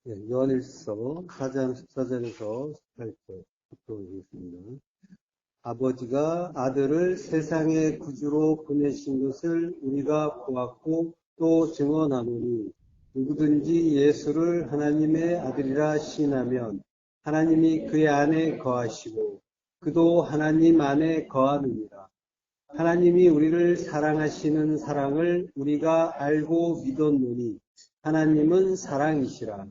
요한일서 4장 14절에서 18절 보겠습니다. 아버지가 아들을 세상의 구주로 보내신 것을 우리가 보았고 또 증언하노니 누구든지 예수를 하나님의 아들이라 시인하면 하나님이 그의 안에 거하시고 그도 하나님 안에 거하느니라. 하나님이 우리를 사랑하시는 사랑을 우리가 알고 믿었노니 하나님은 사랑이시라.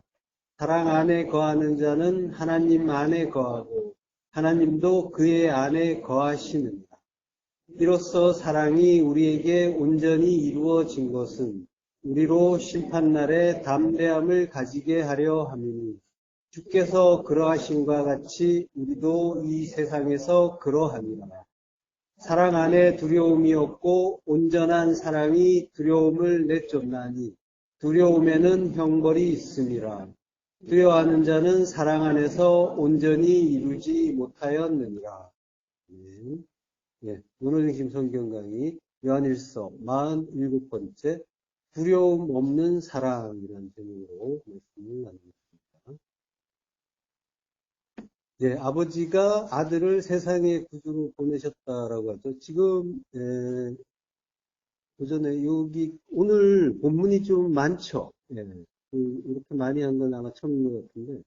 사랑 안에 거하는 자는 하나님 안에 거하고 하나님도 그의 안에 거하시느니라. 이로써 사랑이 우리에게 온전히 이루어진 것은 우리로 심판날에 담대함을 가지게 하려 함이니 주께서 그러하신과 같이 우리도 이 세상에서 그러하니라. 사랑 안에 두려움이 없고 온전한 사랑이 두려움을 내쫓나니 두려움에는 형벌이 있음이라. 두려워하는 자는 사랑 안에서 온전히 이루지 못하였느니라. 문호중심 성경 강의 요한일서 47번째 두려움 없는 사랑이라는 제목으로 말씀을 나누겠습니다. 아버지가 아들을 세상의 구주로 보내셨다라고 하죠. 지금 오전에 여기 오늘 본문이 좀 많죠. 이렇게 많이 한 건 아마 처음인 것 같은데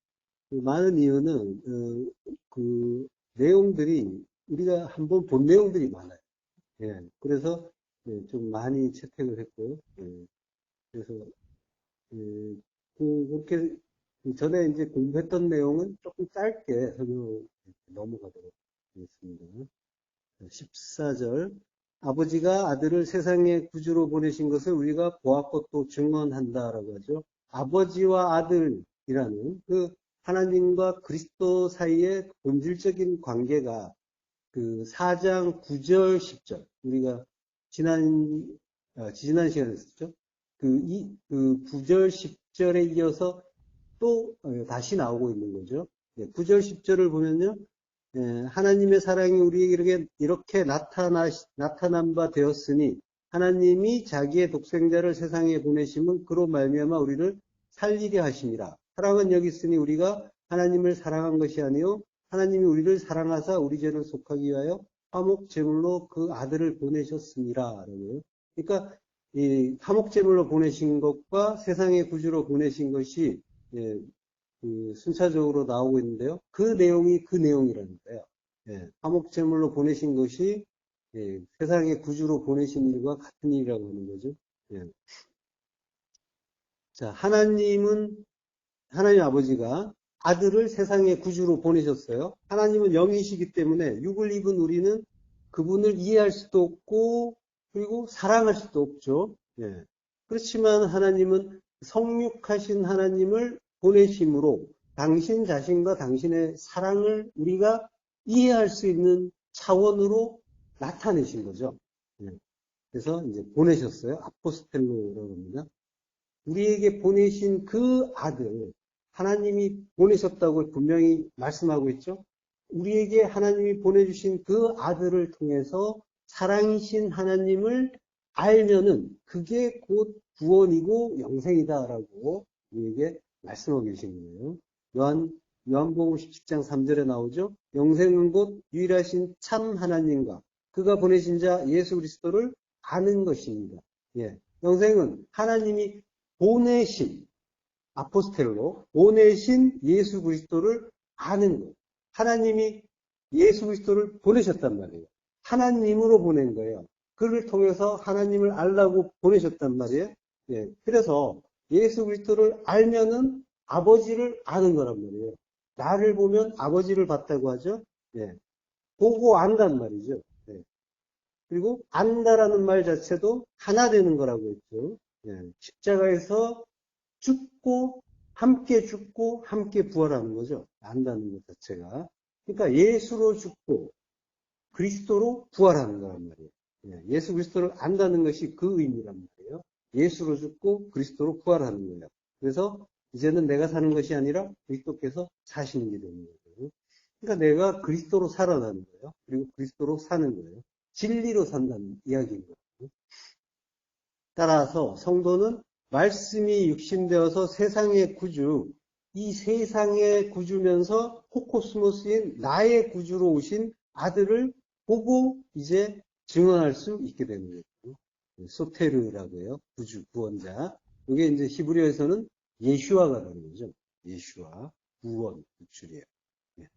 그 많은 이유는 그 내용들이 우리가 한번 본 내용들이 많아요. 그래서 좀 많이 채택을 했고요. 그래서 그렇게 전에 이제 공부했던 내용은 조금 짧게 설명 넘어가도록 하겠습니다. 14절 아버지가 아들을 세상의 구주로 보내신 것을 우리가 보았고 또 증언한다라고 하죠. 아버지와 아들이라는 그 하나님과 그리스도 사이의 본질적인 관계가 그 4장 9절 10절 우리가 지난 시간에 했었죠. 그 9절 10절에 이어서 또 다시 나오고 있는 거죠. 9절 10절을 보면요. 하나님의 사랑이 우리에게 이렇게 나타난 바 되었으니 하나님이 자기의 독생자를 세상에 보내심은 그로 말미암아 우리를 살리게 하심이라. 사랑은 여기 있으니 우리가 하나님을 사랑한 것이 아니요 하나님이 우리를 사랑하사 우리 죄를 속하기 위하여 화목 제물로 그 아들을 보내셨습니다. 그러니까 이 화목 제물로 보내신 것과 세상의 구주로 보내신 것이 순차적으로 나오고 있는데요. 그 내용이 그 내용이라는 거예요. 화목 제물로 보내신 것이 세상의 구주로 보내신 일과 같은 일이라고 하는 거죠. 자, 하나님 아버지가 아들을 세상의 구주로 보내셨어요. 하나님은 영이시기 때문에 육을 입은 우리는 그분을 이해할 수도 없고 그리고 사랑할 수도 없죠. 그렇지만 하나님은 성육하신 하나님을 보내심으로 당신 자신과 당신의 사랑을 우리가 이해할 수 있는 차원으로 나타내신 거죠. 그래서 이제 보내셨어요. 아포스텔로라고 합니다. 우리에게 보내신 그 아들, 하나님이 보내셨다고 분명히 말씀하고 있죠. 우리에게 하나님이 보내주신 그 아들을 통해서 사랑이신 하나님을 알면은 그게 곧 구원이고 영생이다라고 우리에게 말씀하고 계신 거예요. 요한복음 17장 3절에 나오죠. 영생은 곧 유일하신 참 하나님과 그가 보내신 자 예수 그리스도를 아는 것입니다. 영생은 하나님이 보내신 아포스텔로 보내신 예수 그리스도를 아는 것. 하나님이 예수 그리스도를 보내셨단 말이에요. 하나님으로 보낸 거예요. 그를 통해서 하나님을 알라고 보내셨단 말이에요. 그래서 예수 그리스도를 알면은 아버지를 아는 거란 말이에요. 나를 보면 아버지를 봤다고 하죠. 보고 안단 말이죠. 그리고 안다라는 말 자체도 하나 되는 거라고 했죠. 십자가에서 함께 죽고 함께 부활하는 거죠. 안다는 것 자체가. 그러니까 예수로 죽고 그리스도로 부활하는 거란 말이에요. 예수 그리스도를 안다는 것이 그 의미란 말이에요. 예수로 죽고 그리스도로 부활하는 거예요. 그래서 이제는 내가 사는 것이 아니라 그리스도께서 사시는 게 되는 거예요. 그러니까 내가 그리스도로 살아나는 거예요. 그리고 그리스도로 사는 거예요. 진리로 산다는 이야기인 거예요. 따라서 성도는 말씀이 육신되어서 세상의 구주 이 세상의 구주면서 호코스모스인 나의 구주로 오신 아들을 보고 이제 증언할 수 있게 되는 거예요. 소테르라고 해요. 구주, 구원자. 이게 이제 히브리어에서는 예슈아가 되는 거죠. 예슈아, 구원, 구출이에요. 예.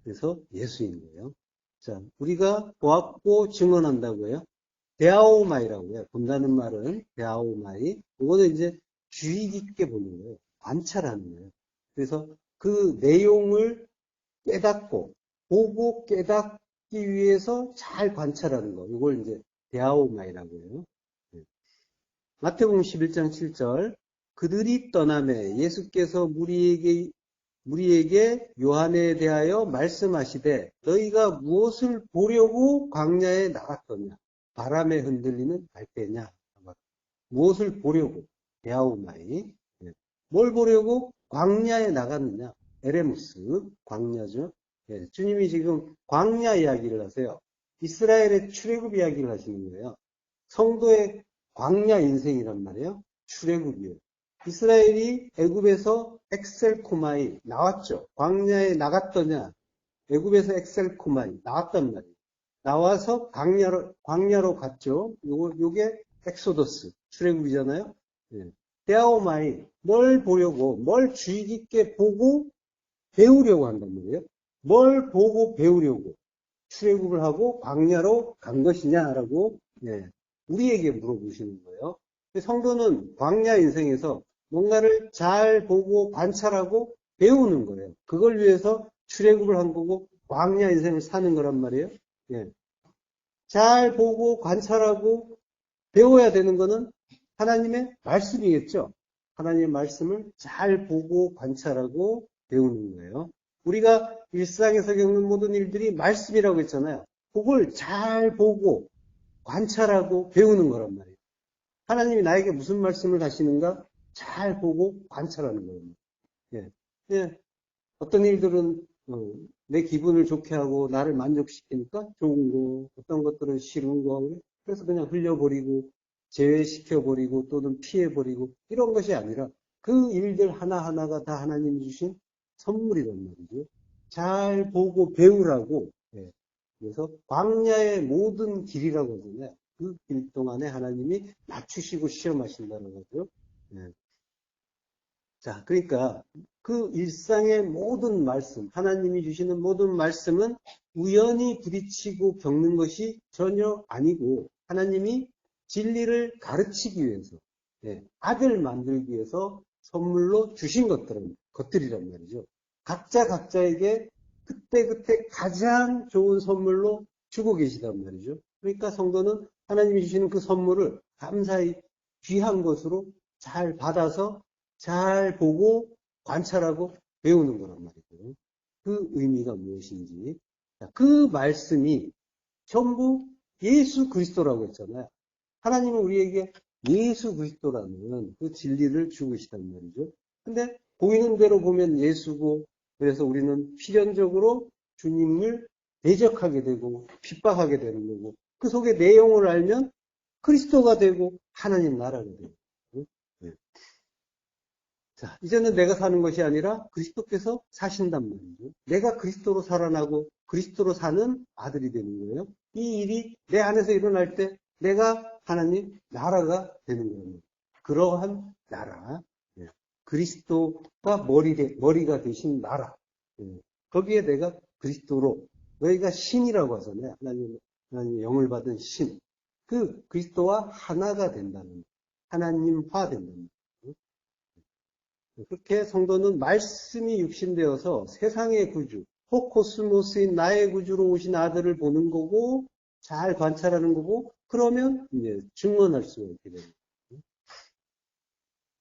그래서 예수인 거예요. 자, 우리가 보았고 증언한다고요. 데아오마이라고 해요. 본다는 말은 데아오마이. 이거는 이제 주의 깊게 보는 거예요. 관찰하는 거예요. 그래서 그 내용을 깨닫고 보고 깨닫기 위해서 잘 관찰하는 거. 이걸 이제 데아오마이라고 해요. 마태복음 11장 7절 그들이 떠나매 예수께서 무리에게 요한에 대하여 말씀하시되 너희가 무엇을 보려고 광야에 나갔더냐 바람에 흔들리는 갈대냐 무엇을 보려고 데아오마이 뭘 보려고 광야에 나갔느냐 에레무스 광야죠. 예, 주님이 지금 광야 이야기를 하세요. 이스라엘의 출애굽 이야기를 하시는 거예요. 성도의 광야 인생이란 말이에요. 출애굽이에요. 이스라엘이 애굽에서 엑셀코마이 나왔죠. 광야에 나갔더냐. 애굽에서 엑셀코마이 나왔단 말이에요. 나와서 광야로 갔죠. 요게 엑소더스 출애굽이잖아요. 예. 데아오마이 뭘 보려고 뭘 주의 깊게 보고 배우려고 한단 말이에요. 뭘 보고 배우려고 출애굽을 하고 광야로 간 것이냐라고 예, 우리에게 물어보시는 거예요. 성도는 광야 인생에서 뭔가를 잘 보고 관찰하고 배우는 거예요. 그걸 위해서 출애굽을 한 거고 광야 인생을 사는 거란 말이에요. 예. 잘 보고 관찰하고 배워야 되는 거는 하나님의 말씀이겠죠. 하나님의 말씀을 잘 보고 관찰하고 배우는 거예요. 우리가 일상에서 겪는 모든 일들이 말씀이라고 했잖아요. 그걸 잘 보고 관찰하고 배우는 거란 말이에요. 하나님이 나에게 무슨 말씀을 하시는가 잘 보고 관찰하는 거예요. 예. 예. 어떤 일들은 내 기분을 좋게 하고 나를 만족시키니까 좋은 거, 어떤 것들은 싫은 거, 그래서 그냥 흘려버리고 제외시켜버리고 또는 피해버리고 이런 것이 아니라 그 일들 하나하나가 다 하나님이 주신 선물이란 말이죠. 잘 보고 배우라고. 예. 그래서 광야의 모든 길이라고 하잖아요. 그 길 동안에 하나님이 맞추시고 시험하신다는 거죠. 예. 자, 그러니까 그 일상의 모든 말씀, 하나님이 주시는 모든 말씀은 우연히 부딪히고 겪는 것이 전혀 아니고 하나님이 진리를 가르치기 위해서, 예, 아들 만들기 위해서 선물로 주신 것들이란 말이죠. 각자에게 그때그때 가장 좋은 선물로 주고 계시단 말이죠. 그러니까 성도는 하나님이 주시는 그 선물을 감사히 귀한 것으로 잘 받아서 잘 보고 관찰하고 배우는 거란 말이죠. 그 의미가 무엇인지. 그 말씀이 전부 예수 그리스도라고 했잖아요. 하나님은 우리에게 예수 그리스도라는 그 진리를 주고 계시단 말이죠. 근데 보이는 대로 보면 예수고 그래서 우리는 필연적으로 주님을 대적하게 되고 핍박하게 되는 거고 그 속의 내용을 알면 그리스도가 되고 하나님 나라가 되고 네. 자, 이제는 내가 사는 것이 아니라 그리스도께서 사신단 말이죠. 내가 그리스도로 살아나고 그리스도로 사는 아들이 되는 거예요. 이 일이 내 안에서 일어날 때 내가 하나님 나라가 되는 거예요. 그러한 나라, 예. 그리스도가 머리가 되신 나라. 예. 거기에 내가 그리스도로 너희가 신이라고 하잖아요. 하나님 영을 받은 신. 그 그리스도와 하나가 된다는 하나님화 된다는 그렇게 성도는 말씀이 육신되어서 세상의 구주, 호코스모스인 나의 구주로 오신 아들을 보는 거고, 잘 관찰하는 거고, 그러면 이제 증언할 수가 있게 됩니다.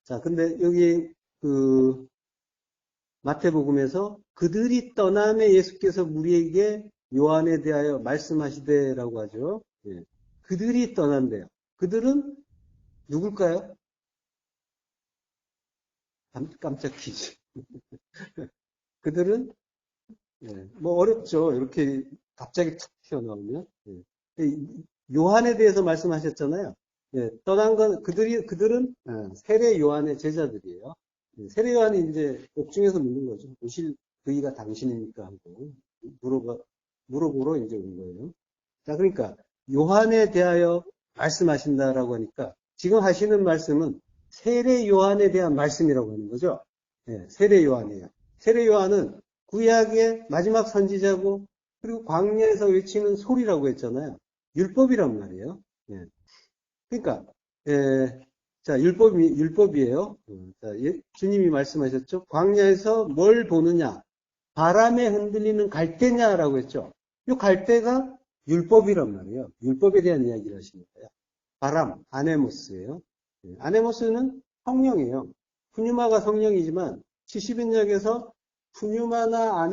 자, 근데 여기 마태복음에서 그들이 떠남에 예수께서 무리에게 요한에 대하여 말씀하시되라고 하죠. 예. 그들이 떠난대요. 그들은 누굴까요? 깜짝 퀴즈. 그들은 뭐 어렵죠. 이렇게 갑자기 툭 튀어나오면. 요한에 대해서 말씀하셨잖아요. 떠난 건 그들은 세례 요한의 제자들이에요. 세례 요한이 이제 옥중에서 묻는 거죠. 오실 그이가 당신입니까? 하고 물어보러 이제 온 거예요. 자, 그러니까 요한에 대하여 말씀하신다라고 하니까 지금 하시는 말씀은 세례 요한에 대한 말씀이라고 하는 거죠. 예, 세례 요한이에요. 세례 요한은 구약의 마지막 선지자고 그리고 광야에서 외치는 소리라고 했잖아요. 율법이란 말이에요. 예. 그러니까 자, 율법이에요. 자, 주님이 말씀하셨죠. 광야에서 뭘 보느냐? 바람에 흔들리는 갈대냐라고 했죠. 이 갈대가 율법이란 말이에요. 율법에 대한 이야기를 하시는 거예요. 바람, 아네모스예요. 아네모스는 성령이에요. 푸뉴마가 성령이지만 70인역에서 푸뉴마나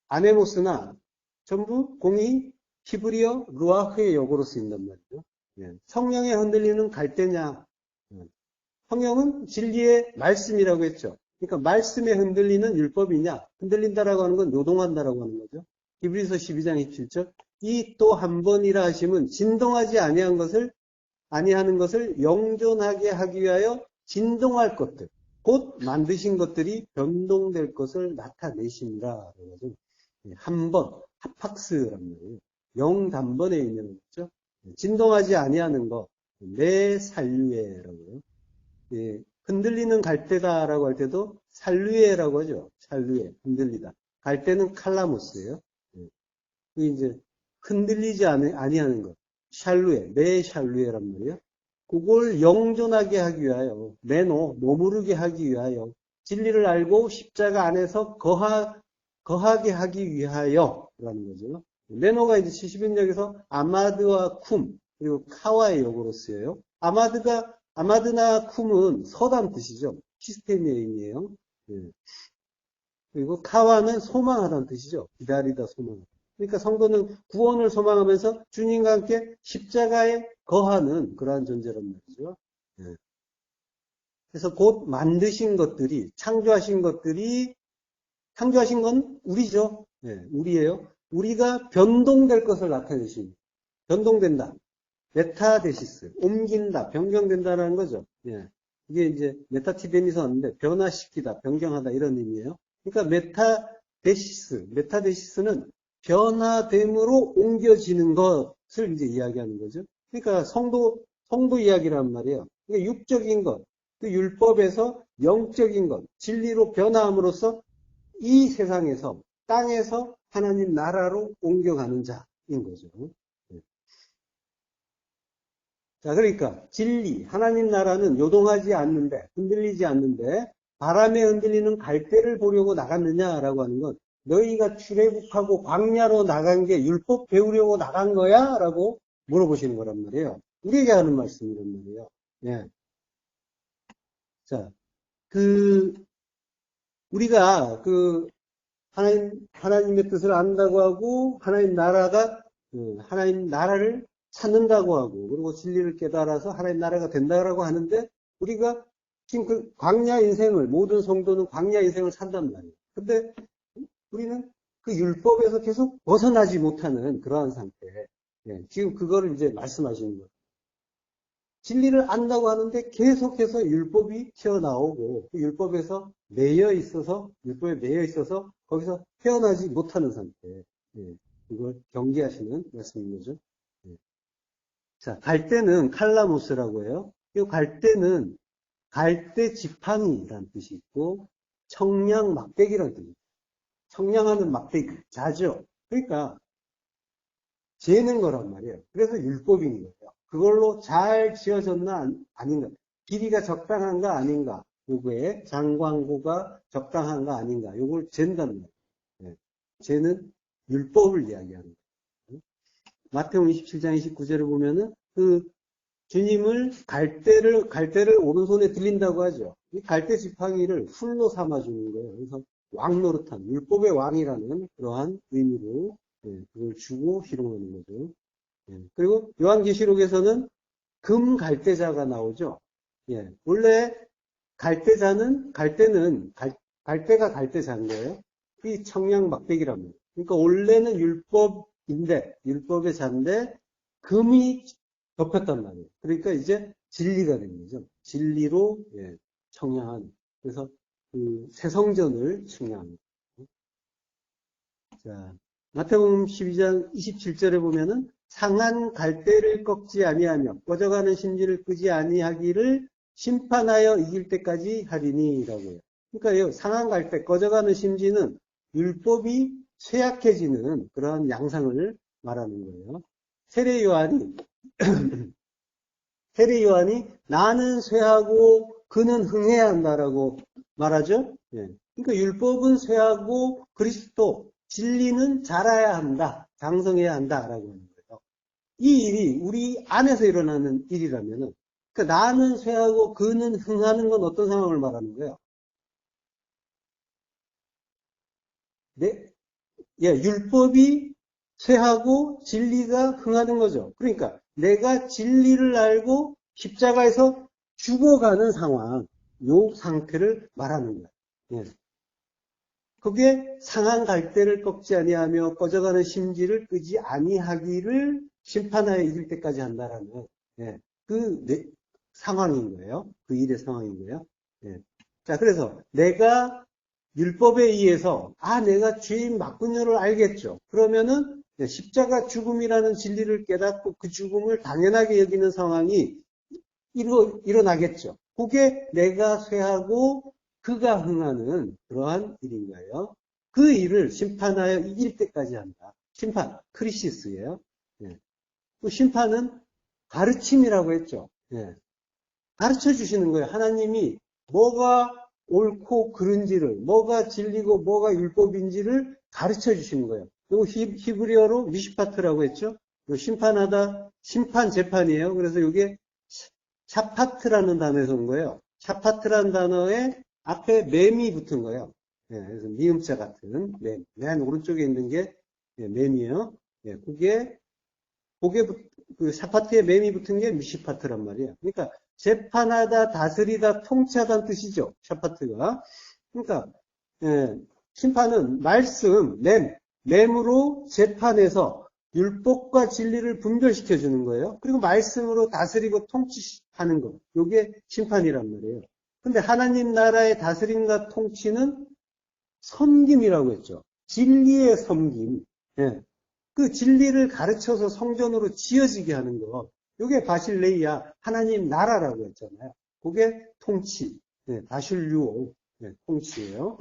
아네모스나 전부 공이 히브리어 루아흐의 역으로 쓰인단 말이죠. 성령에 흔들리는 갈대냐. 성령은 진리의 말씀이라고 했죠. 그러니까 말씀에 흔들리는 율법이냐. 흔들린다라고 하는 건 요동한다라고 하는 거죠. 히브리서 12장 27절. 이 또 한 번이라 하심은 진동하지 아니하는 것을 영존하게 하기 위하여 진동할 것들, 곧 만드신 것들이 변동될 것을 나타내십니다. 한 번, 하팍스란 말이에요. 영단번에 있는 거죠. 진동하지 아니하는 것, 내 산류에라고요. 예, 흔들리는 갈대다라고 할 때도 산류에라고 하죠. 산류에, 흔들리다. 갈대는 칼라모스예요. 예, 이제 흔들리지 아니하는 것, 샬루에, 내 샬루에란 말이에요. 그걸 영존하게 하기 위하여, 머무르게 하기 위하여, 진리를 알고 십자가 안에서 거하게 하기 위하여라는 거죠. 메노가 이제 70인역에서 아마드와 쿰, 그리고 카와의 역으로 쓰여요. 아마드나 쿰은 서단 뜻이죠. 시스템의 의미예요. 예. 그리고 카와는 소망하다는 뜻이죠. 기다리다, 소망하다. 그러니까 성도는 구원을 소망하면서 주님과 함께 십자가에 거하는 그러한 존재란 말이죠. 예. 그래서 곧 만드신 것들이, 창조하신 건 우리죠. 예, 우리예요. 우리가 변동될 것을 나타내십니다. 변동된다. 메타데시스, 옮긴다, 변경된다라는 거죠. 예. 이게 이제 메타티데미서 하는데 변화시키다, 변경하다 이런 의미예요. 그러니까 메타데시스는 변화됨으로 옮겨지는 것을 이제 이야기하는 거죠. 그러니까 성도 이야기란 말이에요. 그러니까 육적인 것, 그 율법에서 영적인 것, 진리로 변화함으로써 이 세상에서, 땅에서 하나님 나라로 옮겨가는 자인 거죠. 자, 그러니까 진리, 하나님 나라는 요동하지 않는데, 흔들리지 않는데 바람에 흔들리는 갈대를 보려고 나갔느냐라고 하는 건 너희가 출애굽하고 광야로 나간 게 율법 배우려고 나간 거야? 라고 물어보시는 거란 말이에요. 우리에게 하는 말씀이란 말이에요. 예. 자, 우리가 하나님의 뜻을 안다고 하고 하나님 나라를 찾는다고 하고 그리고 진리를 깨달아서 하나님 나라가 된다라고 하는데 우리가 지금 그 광야 인생을 모든 성도는 광야 인생을 산단 말이에요. 근데 우리는 그 율법에서 계속 벗어나지 못하는 그러한 상태. 예, 지금 그거를 이제 말씀하시는 거예요. 진리를 안다고 하는데 계속해서 율법이 튀어나오고 그 율법에 매여 있어서 거기서 헤어나지 못하는 상태. 예, 이걸 경계하시는 말씀인 거죠. 예. 자, 갈대는 칼라모스라고 해요. 이 갈대는 갈대 지팡이라는 뜻이 있고 청량 막대기라는 뜻이 있어요. 청량하는 막대기, 자죠. 그러니까 재는 거란 말이에요. 그래서 율법인 거예요. 그걸로 잘 지어졌나 아닌가, 길이가 적당한가 아닌가, 요거에 장광고가 적당한가 아닌가, 요걸 잰단 말이에요. 네. 재는 율법을 이야기하는 거예요. 마태복음 27장 29절을 보면은 주님을 갈대를 오른손에 들린다고 하죠. 이 갈대 지팡이를 풀로 삼아주는 거예요. 그래서 왕노릇한, 율법의 왕이라는 그러한 의미로 그걸 주고 희롱하는 거죠. 그리고 요한계시록에서는 금 갈대자가 나오죠. 예, 원래 갈대가 갈대자인 거예요. 이 청량 막대기랍니다. 그러니까 원래는 율법의 자인데 금이 덮였단 말이에요. 그러니까 이제 진리가 된 거죠. 진리로 청량한. 그래서 그 새성전을 측량합니다. 자, 마태복음 12장 27절에 보면은 상한 갈대를 꺾지 아니하며 꺼져가는 심지를 끄지 아니하기를 심판하여 이길 때까지 하리니라고요. 그러니까 상한 갈대, 꺼져가는 심지는 율법이 쇠약해지는 그러한 양상을 말하는 거예요. 세례 요한이 나는 쇠하고 그는 흥해야 한다라고 말하죠. 예. 그러니까 율법은 쇠하고 그리스도 진리는 자라야 한다, 장성해야 한다라고 하는 거예요. 이 일이 우리 안에서 일어나는 일이라면은, 그러니까 나는 쇠하고 그는 흥하는 건 어떤 상황을 말하는 거예요? 네, 예, 율법이 쇠하고 진리가 흥하는 거죠. 그러니까 내가 진리를 알고 십자가에서 죽어가는 상황, 요 상태를 말하는 거예요. 예. 그게 상한 갈대를 꺾지 아니하며 꺼져가는 심지를 끄지 아니하기를 심판하여 이길 때까지 한다라는 예, 상황인 거예요. 그 일의 상황인 거예요. 예. 자, 그래서 내가 율법에 의해서 내가 죄인 맞군요를 알겠죠. 그러면은 십자가 죽음이라는 진리를 깨닫고 그 죽음을 당연하게 여기는 상황이 일어나겠죠. 그게 내가 쇠하고 그가 흥하는 그러한 일인 거예요. 그 일을 심판하여 이길 때까지 한다. 심판, 크리시스예요. 예. 그 심판은 가르침이라고 했죠. 예. 가르쳐 주시는 거예요. 하나님이 뭐가 옳고 그른지를, 뭐가 진리고 뭐가 율법인지를 가르쳐 주시는 거예요. 이거 히브리어로 미시파트라고 했죠. 심판하다, 심판 재판이에요. 그래서 이게 샤파트라는 단어에서 온 거예요. 샤파트라는 단어에 앞에 맴이 붙은 거예요. 예, 그래서 미음자 같은 맴. 맨 오른쪽에 있는 게 맴이에요. 예, 그게 그 샤파트에 맴이 붙은 게 미시파트란 말이에요. 그러니까 재판하다, 다스리다, 통치하다는 뜻이죠. 샤파트가. 그러니까 심판은 말씀, 맴으로 재판해서 율법과 진리를 분별시켜 주는 거예요. 그리고 말씀으로 다스리고 통치하는 것. 이게 심판이란 말이에요. 근데 하나님 나라의 다스림과 통치는 섬김이라고 했죠. 진리의 섬김. 예. 그 진리를 가르쳐서 성전으로 지어지게 하는 것. 이게 바실레이아 하나님 나라라고 했잖아요. 그게 통치. 바실류오 통치예요.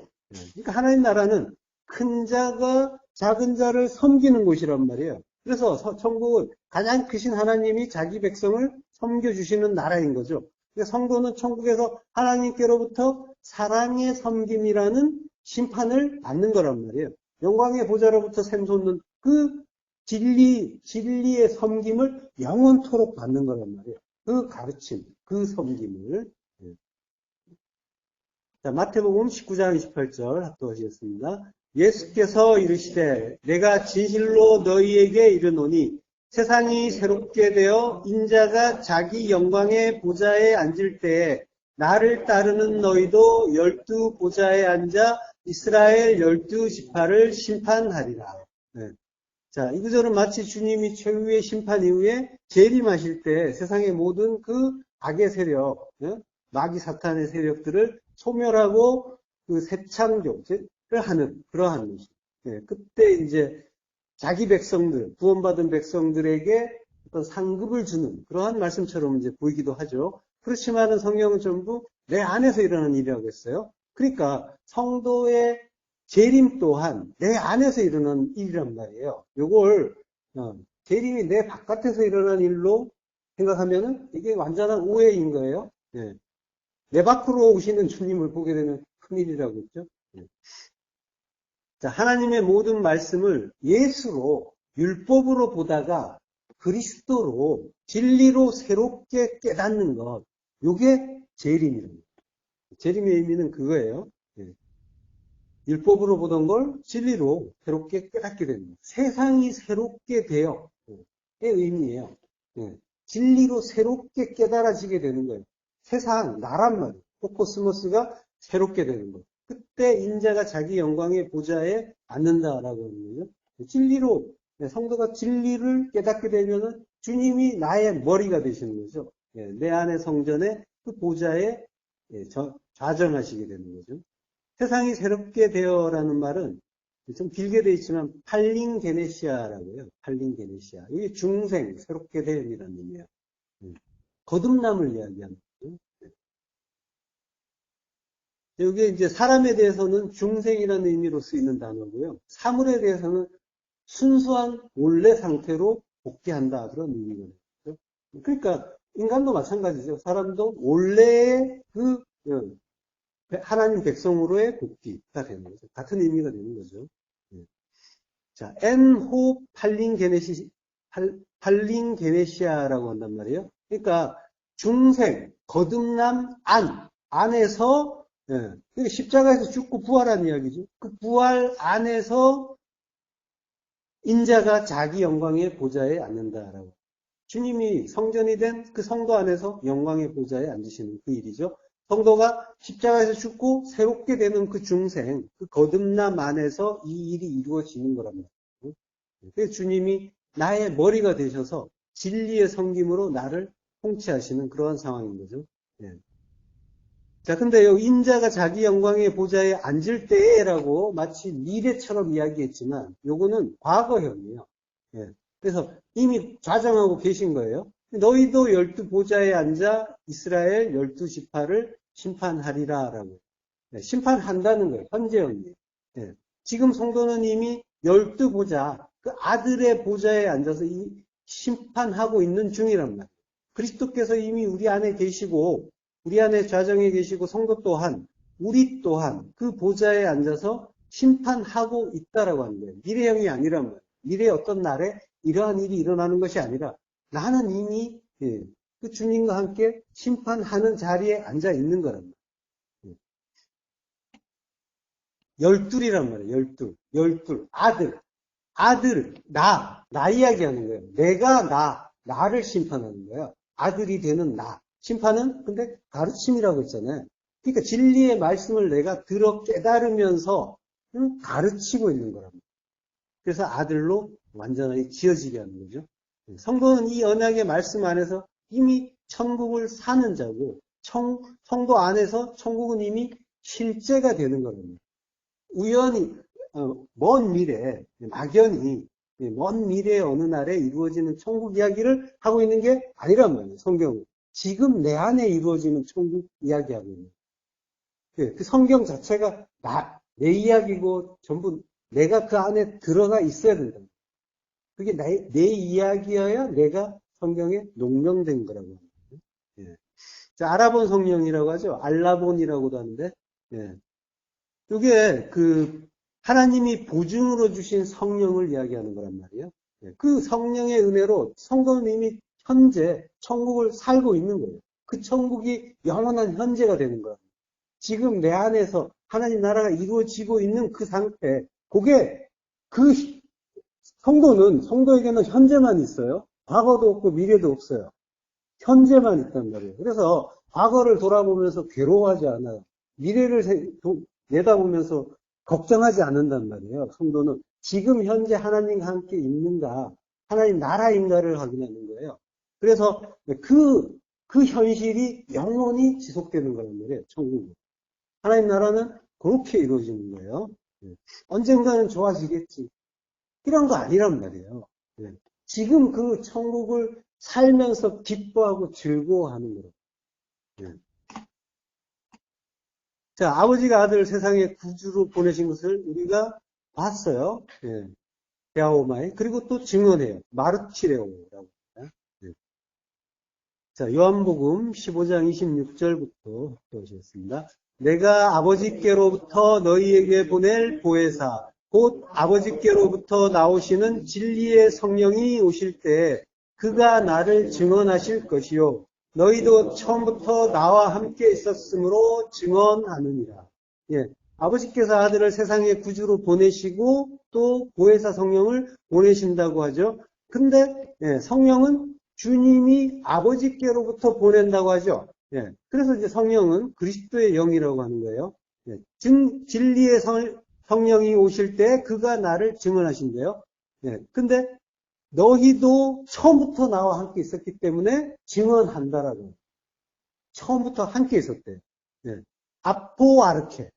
그러니까 하나님 나라는 큰 자가 작은 자를 섬기는 곳이란 말이에요. 그래서 천국은 가장 크신 하나님이 자기 백성을 섬겨주시는 나라인 거죠. 그러니까 성도는 천국에서 하나님께로부터 사랑의 섬김이라는 심판을 받는 거란 말이에요. 영광의 보좌로부터 샘솟는 그 진리의 섬김을 영원토록 받는 거란 말이에요. 그 가르침, 그 섬김을. 자, 마태복음 19장 28절 합독하시겠습니다. 예수께서 이르시되 내가 진실로 너희에게 이르노니 세상이 새롭게 되어 인자가 자기 영광의 보좌에 앉을 때에 나를 따르는 너희도 12 보좌에 앉아 이스라엘 12 지파를 심판하리라. 네. 자, 이 구절은 마치 주님이 최후의 심판 이후에 재림하실 때 세상의 모든 그 악의 세력, 마귀 사탄의 세력들을 소멸하고 그 새창조를 하는 그러한 것이. 그때 이제 자기 백성들, 구원받은 백성들에게 어떤 상급을 주는 그러한 말씀처럼 이제 보이기도 하죠. 그렇지만은 성경은 전부 내 안에서 일어나는 일이라고 했어요. 그러니까 성도의 재림 또한 내 안에서 일어나는 일이란 말이에요. 요걸 재림이 내 바깥에서 일어나는 일로 생각하면은 이게 완전한 오해인 거예요. 내 밖으로 오시는 주님을 보게 되는 큰일이라고 했죠. 자, 하나님의 모든 말씀을 예수로, 율법으로 보다가 그리스도로, 진리로 새롭게 깨닫는 것. 요게 재림입니다. 재림의 의미는 그거예요. 율법으로 보던 걸 진리로 새롭게 깨닫게 됩니다. 세상이 새롭게 되어의 의미예요. 진리로 새롭게 깨달아지게 되는 거예요. 세상, 나란 말이에요. 코스모스가 새롭게 되는 거예요. 그때 인자가 자기 영광의 보좌에 앉는다라고 하는 거죠. 진리로, 성도가 진리를 깨닫게 되면은 주님이 나의 머리가 되시는 거죠. 내 안의 성전에 그 보좌에 좌정하시게 되는 거죠. 세상이 새롭게 되어라는 말은 좀 길게 되어 있지만 팔링게네시아라고 해요. 팔링게네시아. 이게 중생, 새롭게 되음이라는 의미예요. 거듭남을 이야기하는 거죠. 여기 이제 사람에 대해서는 중생이라는 의미로 쓰이는 단어고요. 사물에 대해서는 순수한 원래 상태로 복귀한다. 그런 의미가 되죠. 그러니까 인간도 마찬가지죠. 사람도 원래의 하나님 백성으로의 복귀가 되는 거죠. 같은 의미가 되는 거죠. 자, 엔호 팔링게네시아라고 한단 말이에요. 그러니까 중생, 거듭남 안에서 십자가에서 죽고 부활한 이야기죠. 그 부활 안에서 인자가 자기 영광의 보좌에 앉는다라고. 주님이 성전이 된 그 성도 안에서 영광의 보좌에 앉으시는 그 일이죠. 성도가 십자가에서 죽고 새롭게 되는 그 중생, 그 거듭남 안에서 이 일이 이루어지는 거란 말이에요. 그래서 주님이 나의 머리가 되셔서 진리의 섬김으로 나를 통치하시는 그러한 상황인 거죠. 자, 근데 여기 인자가 자기 영광의 보좌에 앉을 때라고 마치 미래처럼 이야기했지만 요거는 과거형이에요. 그래서 이미 좌정하고 계신 거예요. 너희도 12보좌에 앉아 이스라엘 12지파를 심판하리라 라고. 심판한다는 거예요. 현재형이에요. 지금 성도는 이미 12보좌, 그 아들의 보좌에 앉아서 심판하고 있는 중이란 말이에요. 그리스도께서 이미 우리 안에 계시고 우리 안에 좌정해 계시고 성도 또한 우리 또한 그 보좌에 앉아서 심판하고 있다라고 하는 거예요. 미래형이 아니란 말이에요. 미래 어떤 날에 이러한 일이 일어나는 것이 아니라 나는 이미 그 주님과 함께 심판하는 자리에 앉아 있는 거란 말이에요. 열둘이란 말이에요. 열둘. 아들, 나 이야기하는 거예요. 내가 나를 심판하는 거예요. 아들이 되는 나. 심판은 근데 가르침이라고 했잖아요. 그러니까 진리의 말씀을 내가 들어 깨달으면서 가르치고 있는 거랍니다. 그래서 아들로 완전하게 지어지게 하는 거죠. 성도는 이 언약의 말씀 안에서 이미 천국을 사는 자고 성도 안에서 천국은 이미 실제가 되는 겁니다. 우연히 먼 미래, 막연히 먼 미래의 어느 날에 이루어지는 천국 이야기를 하고 있는 게 아니란 말이에요. 성경은. 지금 내 안에 이루어지는 천국 이야기하고 있는 거예요. 그 성경 자체가 내 이야기고 전부 내가 그 안에 들어가 있어야 된다. 그게 내 이야기여야 내가 성경에 농명된 거라고 합니다. 자, 아라본 성령이라고 하죠. 알라본이라고도 하는데, 이게 하나님이 보증으로 주신 성령을 이야기하는 거란 말이에요. 그 성령의 은혜로 성도는 이미 현재 천국을 살고 있는 거예요. 그 천국이 영원한 현재가 되는 거예요. 지금 내 안에서 하나님 나라가 이루어지고 있는 그 상태, 그게 성도에게는 현재만 있어요. 과거도 없고 미래도 없어요. 현재만 있단 말이에요. 그래서 과거를 돌아보면서 괴로워하지 않아요. 미래를 내다보면서 걱정하지 않는단 말이에요. 성도는 지금 현재 하나님과 함께 있는가, 하나님 나라인가를 확인하는 거예요. 그래서 그 현실이 영원히 지속되는 거란 말이에요. 천국은. 하나님 나라는 그렇게 이루어지는 거예요. 언젠가는 좋아지겠지. 이런 거 아니란 말이에요. 지금 그 천국을 살면서 기뻐하고 즐거워하는 거예요. 자, 아버지가 아들을 세상에 구주로 보내신 것을 우리가 봤어요. 데아오마이. 그리고 또 증언해요. 마르티레오라고 합니다. 자, 요한복음 15장 26절부터 보시겠습니다. 내가 아버지께로부터 너희에게 보낼 보혜사 곧 아버지께로부터 나오시는 진리의 성령이 오실 때 그가 나를 증언하실 것이요 너희도 처음부터 나와 함께 있었으므로 증언하느니라. 아버지께서 아들을 세상의 구주로 보내시고 또 보혜사 성령을 보내신다고 하죠. 근데 성령은 주님이 아버지께로부터 보낸다고 하죠. 그래서 이제 성령은 그리스도의 영이라고 하는 거예요. 진리의 성령이 오실 때 그가 나를 증언하신대요. 근데 너희도 처음부터 나와 함께 있었기 때문에 증언한다라고. 처음부터 함께 있었대. 아포아르케.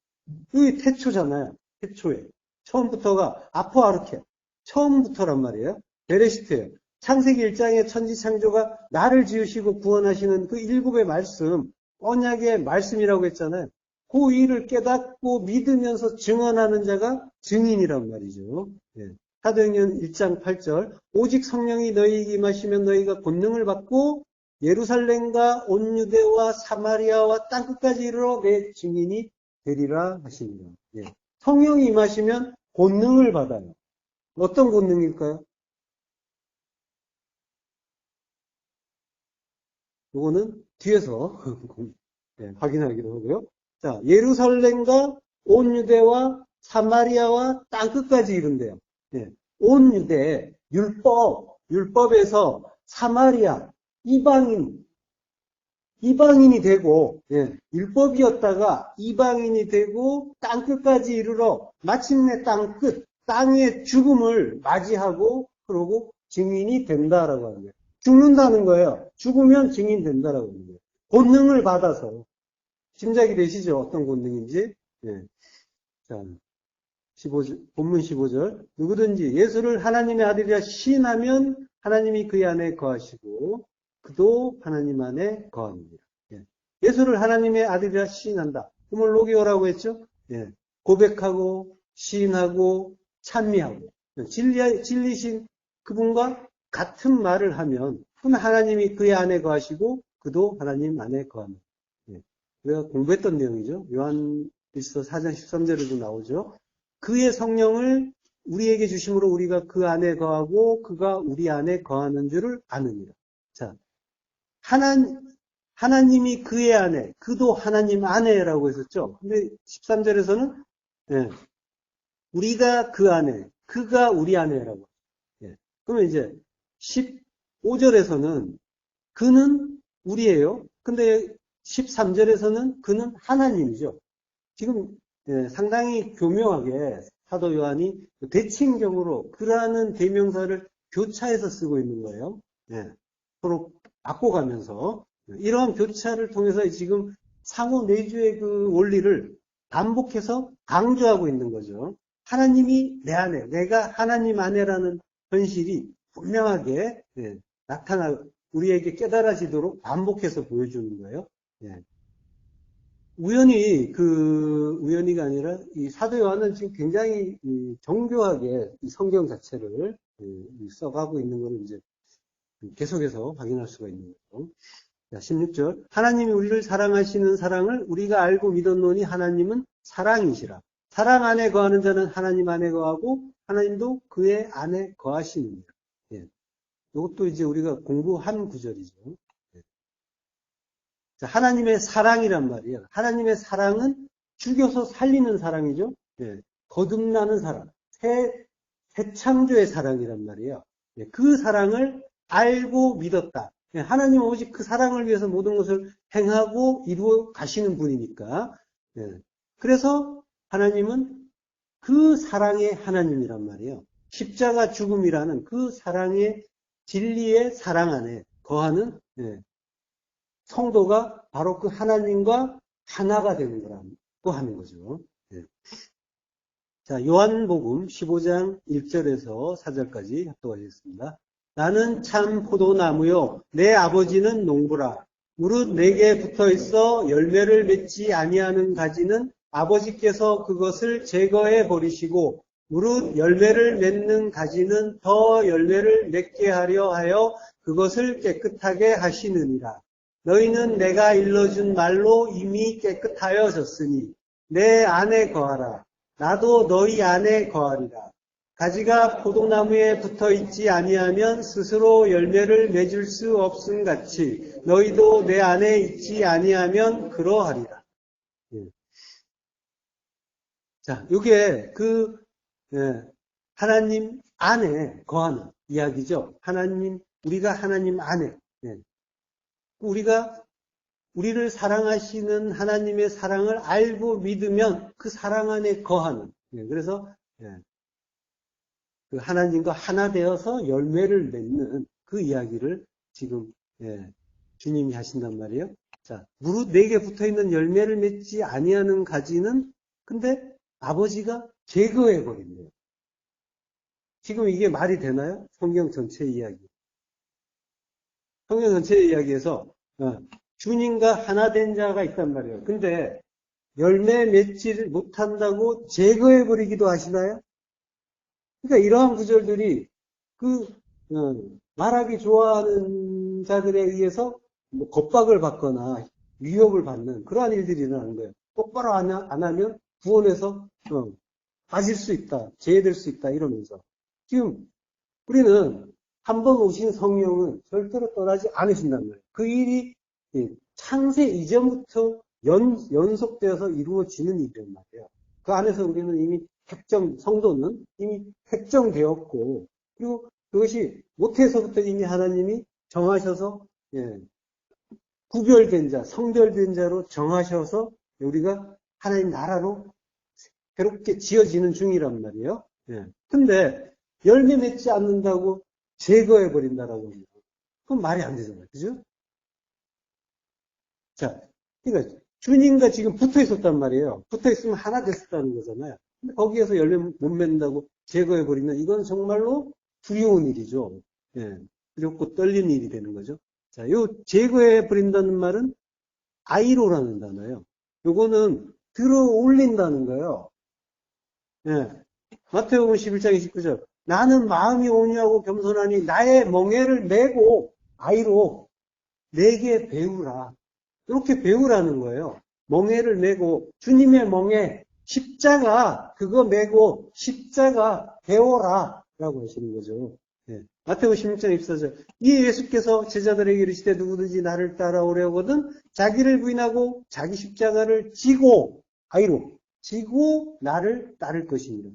이게 태초잖아요. 태초에. 처음부터가 아포아르케. 처음부터란 말이에요. 베레시트예요. 창세기 1장의 천지창조가 나를 지으시고 구원하시는 그 일곱의 말씀, 언약의 말씀이라고 했잖아요. 그 일을 깨닫고 믿으면서 증언하는 자가 증인이란 말이죠. 예. 사도행전 1장 8절 오직 성령이 너희에게 임하시면 너희가 권능을 받고 예루살렘과 온 유대와 사마리아와 땅끝까지 이르러 내 증인이 되리라 하십니다. 예. 성령이 임하시면 권능을 받아요. 어떤 권능일까요? 이거는 뒤에서 네, 확인하기로 하고요. 자, 예루살렘과 온 유대와 사마리아와 땅끝까지 이른대요. 네, 온 유대, 율법에서 사마리아, 이방인이 되고, 예, 율법이었다가 이방인이 되고 땅끝까지 이르러 마침내 땅끝, 땅의 죽음을 맞이하고 그러고 증인이 된다라고 하는 거예요. 죽는다는 거예요. 죽으면 증인 된다라고 하는 거예요. 권능을 받아서. 짐작이 되시죠? 어떤 권능인지? 예. 자, 15절, 본문 15절. 누구든지 예수를 하나님의 아들이라 시인하면 하나님이 그의 안에 거하시고 그도 하나님 안에 거합니다. 예. 예수를 하나님의 아들이라 시인한다. 그러면 로기오라고 했죠? 예. 고백하고 시인하고 찬미하고 진리신 그분과 같은 말을 하면 그럼 하나님이 그의 안에 거하시고 그도 하나님 안에 거합니다. 예. 우리가 공부했던 내용이죠. 요한일서 4장 13절에도 나오죠. 그의 성령을 우리에게 주심으로 우리가 그 안에 거하고 그가 우리 안에 거하는 줄을 아느니라. 자, 하나님이 그의 안에, 그도 하나님 안에라고 했었죠. 근데 13절에서는 예, 우리가 그 안에, 그가 우리 안에라고. 예. 그러면 이제 15절에서는 그는 우리예요. 근데 13절에서는 그는 하나님이죠. 지금 예, 상당히 교묘하게 사도 요한이 대칭적으로 그라는 대명사를 교차해서 쓰고 있는 거예요. 예, 서로 바꿔가면서 이러한 교차를 통해서 지금 상호 내주의 그 원리를 반복해서 강조하고 있는 거죠. 하나님이 내 안에, 내가 하나님 안에라는 현실이 분명하게 예, 우리에게 깨달아지도록 반복해서 보여주는 거예요. 예. 우연히가 아니라, 이 사도 요한은 지금 굉장히 정교하게 이 성경 자체를 써가고 있는 것을 이제 계속해서 확인할 수가 있는 거죠. 자, 16절. 하나님이 우리를 사랑하시는 사랑을 우리가 알고 믿었노니 하나님은 사랑이시라. 사랑 안에 거하는 자는 하나님 안에 거하고 하나님도 그의 안에 거하시느니라. 예. 이것도 이제 우리가 공부한 구절이죠. 예. 자, 하나님의 사랑이란 말이에요. 하나님의 사랑은 죽여서 살리는 사랑이죠. 예. 거듭나는 사랑. 새 창조의 사랑이란 말이에요. 예. 그 사랑을 알고 믿었다. 예. 하나님은 오직 그 사랑을 위해서 모든 것을 행하고 이루어 가시는 분이니까. 예. 그래서 하나님은 그 사랑의 하나님이란 말이에요. 십자가 죽음이라는 그 사랑의 진리의 사랑 안에 거하는 예. 성도가 바로 그 하나님과 하나가 되는 거라고 하는 거죠. 예. 자, 요한복음 15장 1절에서 4절까지 합독하겠습니다. 나는 참 포도나무요 내 아버지는 농부라. 무릇 내게 붙어 있어 열매를 맺지 아니하는 가지는 아버지께서 그것을 제거해 버리시고 무릇 열매를 맺는 가지는 더 열매를 맺게 하려 하여 그것을 깨끗하게 하시느니라. 너희는 내가 일러준 말로 이미 깨끗하여졌으니 내 안에 거하라. 나도 너희 안에 거하리라. 가지가 포도나무에 붙어 있지 아니하면 스스로 열매를 맺을 수 없음 같이 너희도 내 안에 있지 아니하면 그러하리라. 예. 자, 이게 하나님 안에 거하는 이야기죠. 우리가 하나님 안에. 예. 우리를 사랑하시는 하나님의 사랑을 알고 믿으면 그 사랑 안에 거하는. 예. 그래서 그 하나님과 하나 되어서 열매를 맺는 그 이야기를 지금 주님이 하신단 말이에요. 자, 무릇 내게 붙어있는 열매를 맺지 아니하는 가지는 근데 아버지가 제거해 버린대요. 지금 이게 말이 되나요? 성경 전체 이야기. 성경 전체 이야기에서 주님과 하나 된 자가 있단 말이에요. 근데 열매 맺지를 못한다고 제거해 버리기도 하시나요? 그러니까 이러한 구절들이 그 말하기 좋아하는 자들에 의해서 뭐 겁박을 받거나 위협을 받는 그러한 일들이 일어나는 거예요. 똑바로 안 하면 구원에서 빠질 수 있다, 제외될 수 있다 이러면서 지금 우리는 한 번 오신 성령은 절대로 떠나지 않으신단 말이에요. 그 일이 창세 이전부터 연속되어서 이루어지는 일이란 말이에요. 그 안에서 우리는 이미 성도는 이미 획정되었고, 그리고 그것이 모태에서부터 이미 하나님이 정하셔서, 구별된 자, 성별된 자로 정하셔서 우리가 하나님 나라로 새롭게 지어지는 중이란 말이에요. 근데 열매 맺지 않는다고 제거해버린다라고 합니다. 그건 말이 안 되잖아요. 그죠? 자, 그러니까 주님과 지금 붙어 있었단 말이에요. 붙어 있으면 하나 됐었다는 거잖아요. 근데 거기에서 열매 못 맺는다고 제거해버리면 이건 정말로 두려운 일이죠. 두렵고 떨리는 일이 되는 거죠. 자, 요 제거해버린다는 말은 아이로라는 단어예요. 요거는 들어 올린다는 거예요. 마태복음 11장 29절. 나는 마음이 온유하고 겸손하니 나의 멍에를 메고 아이로 내게 배우라. 이렇게 배우라는 거예요. 멍에를 메고 주님의 멍에 십자가 그거 메고 십자가 배워라 라고 하시는 거죠. 마태복음 16장 24절. 이 예수께서 제자들에게 이르시되 누구든지 나를 따라오려거든 자기를 부인하고 자기 십자가를 지고 아이로 지고 나를 따를 것이니라.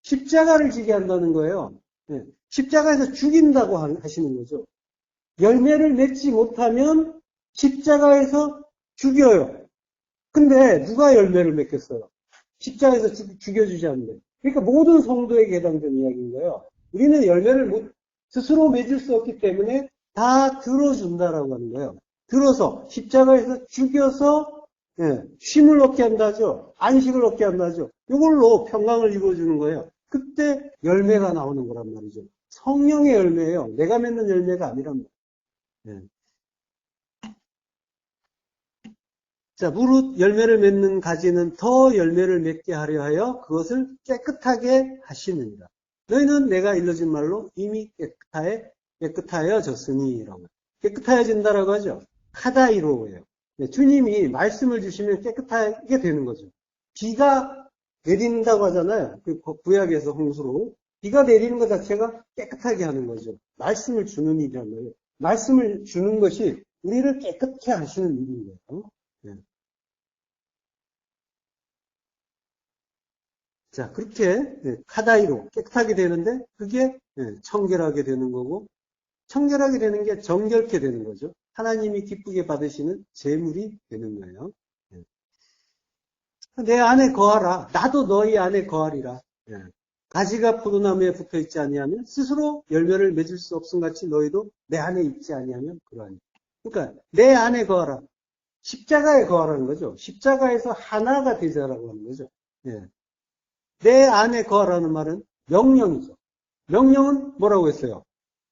십자가를 지게 한다는 거예요. 십자가에서 죽인다고 하시는 거죠. 열매를 맺지 못하면 십자가에서 죽여요. 근데 누가 열매를 맺겠어요? 십자가에서 죽여주지 않는데. 그러니까 모든 성도에게 해당되는 이야기인 거예요. 우리는 열매를 스스로 맺을 수 없기 때문에 다 들어준다라고 하는 거예요. 들어서 십자가에서 죽여서 쉼을 얻게 한다죠. 안식을 얻게 한다죠. 이걸로 평강을 이루어주는 거예요. 그때 열매가 나오는 거란 말이죠. 성령의 열매예요. 내가 맺는 열매가 아니란 말이에요. 자, 무릇 열매를 맺는 가지는 더 열매를 맺게 하려 하여 그것을 깨끗하게 하시느니라. 너희는 내가 일러준 말로 이미 깨끗하여졌으니 깨끗하여진다라고 하죠. 카다이로예요. 주님이 말씀을 주시면 깨끗하게 되는 거죠. 비가 내린다고 하잖아요. 그 구약에서 홍수로. 비가 내리는 것 자체가 깨끗하게 하는 거죠. 말씀을 주는 일이란 말이에요. 말씀을 주는 것이 우리를 깨끗게 하시는 일인 거예요. 자, 그렇게 카다이로 깨끗하게 되는데 그게 청결하게 되는 거고 청결하게 되는 게 정결케 되는 거죠. 하나님이 기쁘게 받으시는 제물이 되는 거예요. 내 안에 거하라. 나도 너희 안에 거하리라. 가지가 포도나무에 붙어 있지 아니하면 스스로 열매를 맺을 수 없음 같이 너희도 내 안에 있지 아니하면 그러하니. 그러니까 내 안에 거하라. 십자가에 거하라는 거죠. 십자가에서 하나가 되자라고 하는 거죠. 내 안에 거하라는 말은 명령이죠. 명령은 뭐라고 했어요?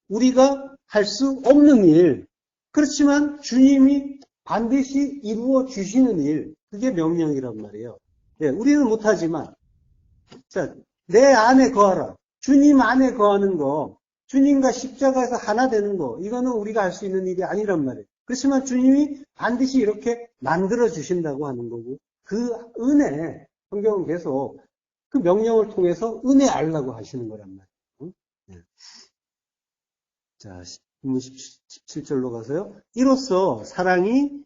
우리가 할 수 없는 일. 그렇지만 주님이 반드시 이루어 주시는 일. 그게 명령이란 말이에요. 우리는 못하지만, 자, 내 안에 거하라. 주님 안에 거하는 거, 주님과 십자가에서 하나 되는 거, 이거는 우리가 할 수 있는 일이 아니란 말이에요. 그렇지만 주님이 반드시 이렇게 만들어 주신다고 하는 거고, 그 은혜, 성경은 계속 그 명령을 통해서 은혜 알라고 하시는 거란 말이에요. 자, 17절로 가서요. 이로써 사랑이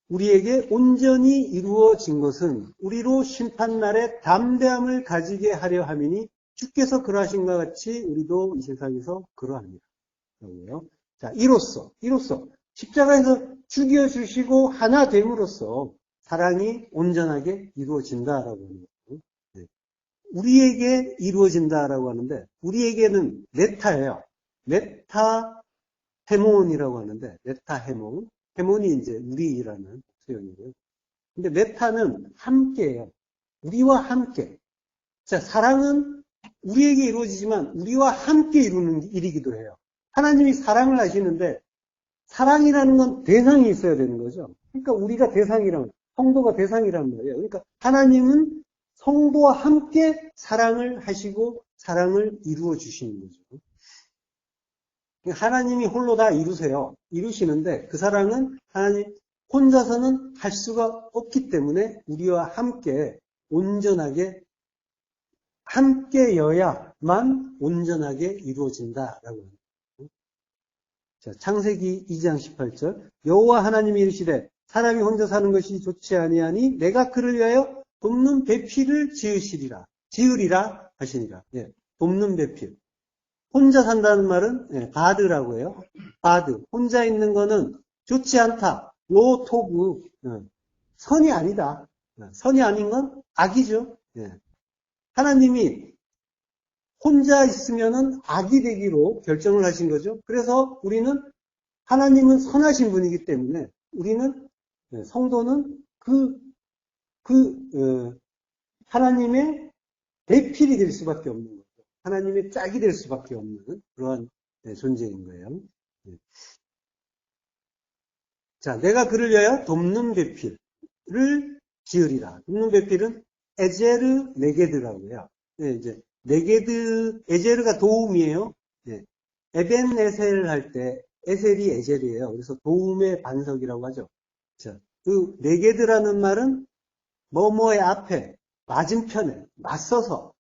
우리에게 온전히 이루어진 것은 우리로 심판날에 담대함을 가지게 하려 함이니 주께서 그러하신 것 같이 우리도 이 세상에서 그러합니다. 자, 이로써 십자가에서 죽여주시고 하나 됨으로써 사랑이 온전하게 이루어진다라고 하는 거예요. 우리에게 이루어진다라고 하는데 우리에게는 메타예요. 메타 헤몬이라고 하는데 메타 헤몬. 헤몬이 이제 우리라는 표현이고요. 근데 메타는 함께예요. 우리와 함께. 자, 사랑은 우리에게 이루어지지만 우리와 함께 이루는 일이기도 해요. 하나님이 사랑을 하시는데 사랑이라는 건 대상이 있어야 되는 거죠. 그러니까 우리가 대상이란, 성도가 대상이란 말이에요. 그러니까 하나님은 성도와 함께 사랑을 하시고 사랑을 이루어 주시는 거죠. 하나님이 홀로 다 이루시는데 그 사랑은 하나님 혼자서는 할 수가 없기 때문에 우리와 함께 온전하게 함께여야만 온전하게 이루어진다라고 합니다. 자, 창세기 2장 18절 여호와 하나님이 이르시되 사람이 혼자 사는 것이 좋지 아니하니 내가 그를 위하여 돕는 배필을 지으리라 하시니라. 예, 돕는 배필. 혼자 산다는 말은 바드라고 해요. 바드. 혼자 있는 거는 좋지 않다. 로토브. 선이 아니다. 선이 아닌 건 악이죠. 하나님이 혼자 있으면은 악이 되기로 결정을 하신 거죠. 그래서 우리는 하나님은 선하신 분이기 때문에 우리는 성도는 하나님의 배필이 될 수밖에 없는 거죠. 하나님의 짝이 될 수밖에 없는 그러한 존재인 거예요. 자, 내가 그를 위하여 돕는 배필을 지으리라. 돕는 배필은 에제르 네게드라고 해요. 이제 네게드 에제르가 도움이에요. 에벤 에셀 할 때 에셀이 에젤이에요. 그래서 도움의 반석이라고 하죠. 자, 그 네게드라는 말은 뭐뭐의 앞에 맞은편에 맞서서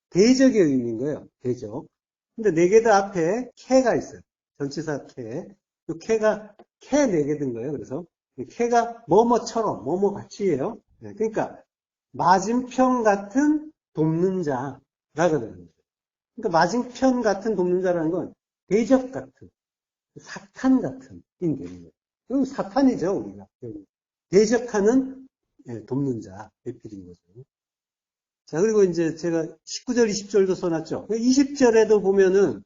대적의 의미인 거예요. 대적. 근데 네게드 앞에 캐가 있어요. 전치사 캐. 그 캐가 캐 네게드인 거예요. 그래서 캐가 뭐뭐처럼 뭐뭐 같이예요. 그러니까 맞은편 같은 돕는 자라고 되는 거죠. 그러니까 맞은편 같은 돕는 자라는 건 대적 같은, 사탄 같은 인 되는 거예요. 그건 사탄이죠, 우리가. 대적하는 돕는 자, 배필인 거죠. 자, 그리고 이제 제가 19절, 20절도 써놨죠. 20절에도 보면은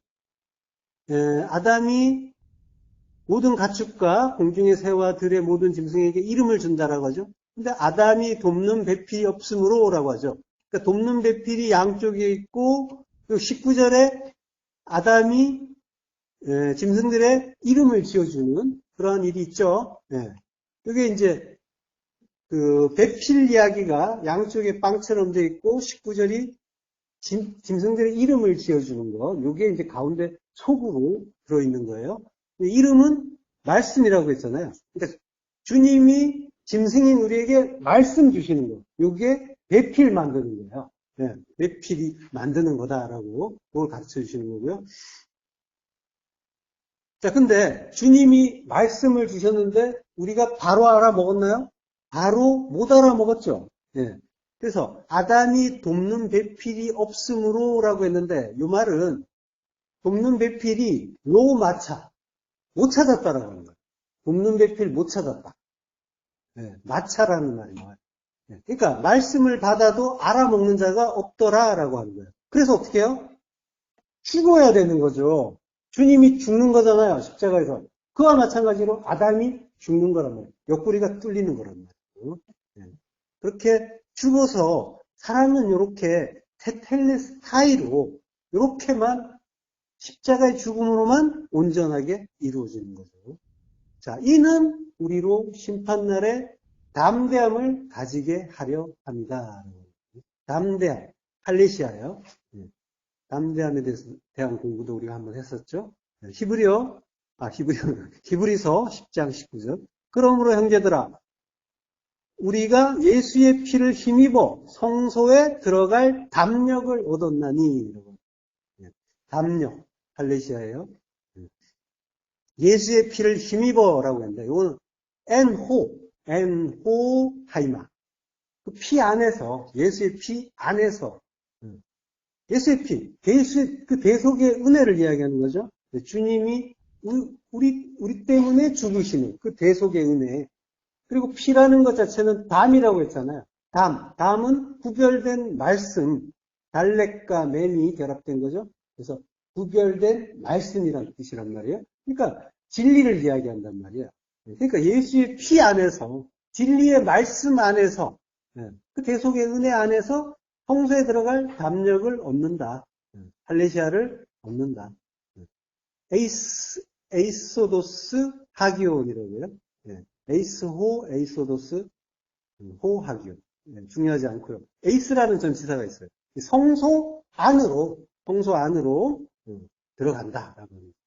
아담이 모든 가축과 공중의 새와 들의 모든 짐승에게 이름을 준다라고 하죠. 근데 아담이 돕는 배필이 없으므로라고 하죠. 그러니까 돕는 배필이 양쪽에 있고 19절에 아담이 짐승들의 이름을 지어주는 그러한 일이 있죠. 이게 이제 그 배필 이야기가 양쪽에 빵처럼 되어 있고 19절이 짐승들의 이름을 지어주는 것. 이게 이제 가운데 속으로 들어있는 거예요. 이름은 말씀이라고 했잖아요. 그러니까 주님이 짐승인 우리에게 말씀 주시는 거. 이게 배필 만드는 거예요. 배필이 만드는 거다라고 그걸 가르쳐 주시는 거고요. 자, 근데 주님이 말씀을 주셨는데 우리가 바로 알아먹었나요? 바로 못 알아먹었죠. 그래서 아담이 돕는 배필이 없으므로라고 했는데 이 말은 돕는 배필이 로마차 못 찾았다라고 하는 거예요. 돕는 배필 못 찾았다. 마차라는 말이에요. 그러니까 말씀을 받아도 알아먹는 자가 없더라라고 하는 거예요. 그래서 어떻게 해요? 죽어야 되는 거죠. 주님이 죽는 거잖아요. 십자가에서. 그와 마찬가지로 아담이 죽는 거란 말이에요. 옆구리가 뚫리는 거란 말이에요. 그렇게 죽어서 사람은 이렇게 테텔레스타이로 이렇게만 십자가의 죽음으로만 온전하게 이루어지는 거죠. 자, 이는 우리로 심판날에 담대함을 가지게 하려 합니다. 담대함, 할레시아예요. 담대함에 대한 공부도 우리가 한번 했었죠. 히브리서 10장 19절. 그러므로 형제들아, 우리가 예수의 피를 힘입어 성소에 들어갈 담력을 얻었나니. 담력, 할레시아예요. 예수의 피를 힘입어라고 했는데, 이거는 엔호 하이마. 그 피 안에서, 예수의 피 안에서, 예수의 피, 그 대속의 은혜를 이야기하는 거죠. 주님이 우리 때문에 죽으시는 그 대속의 은혜. 그리고 피라는 것 자체는 담이라고 했잖아요. 담은 구별된 말씀, 달렉과 맴이 결합된 거죠. 그래서 구별된 말씀이라는 뜻이란 말이에요. 그러니까 진리를 이야기한단 말이에요. 그러니까 예수의 피 안에서, 진리의 말씀 안에서, 그 대속의 은혜 안에서 성소에 들어갈 담력을 얻는다. 할레시아를 얻는다. 에이소도스 하기온이라고요. 에이스호, 에이소도스, 호 하기온. 중요하지 않고요. 에이스라는 전치사가 있어요. 성소 안으로 들어간다라고 합니다.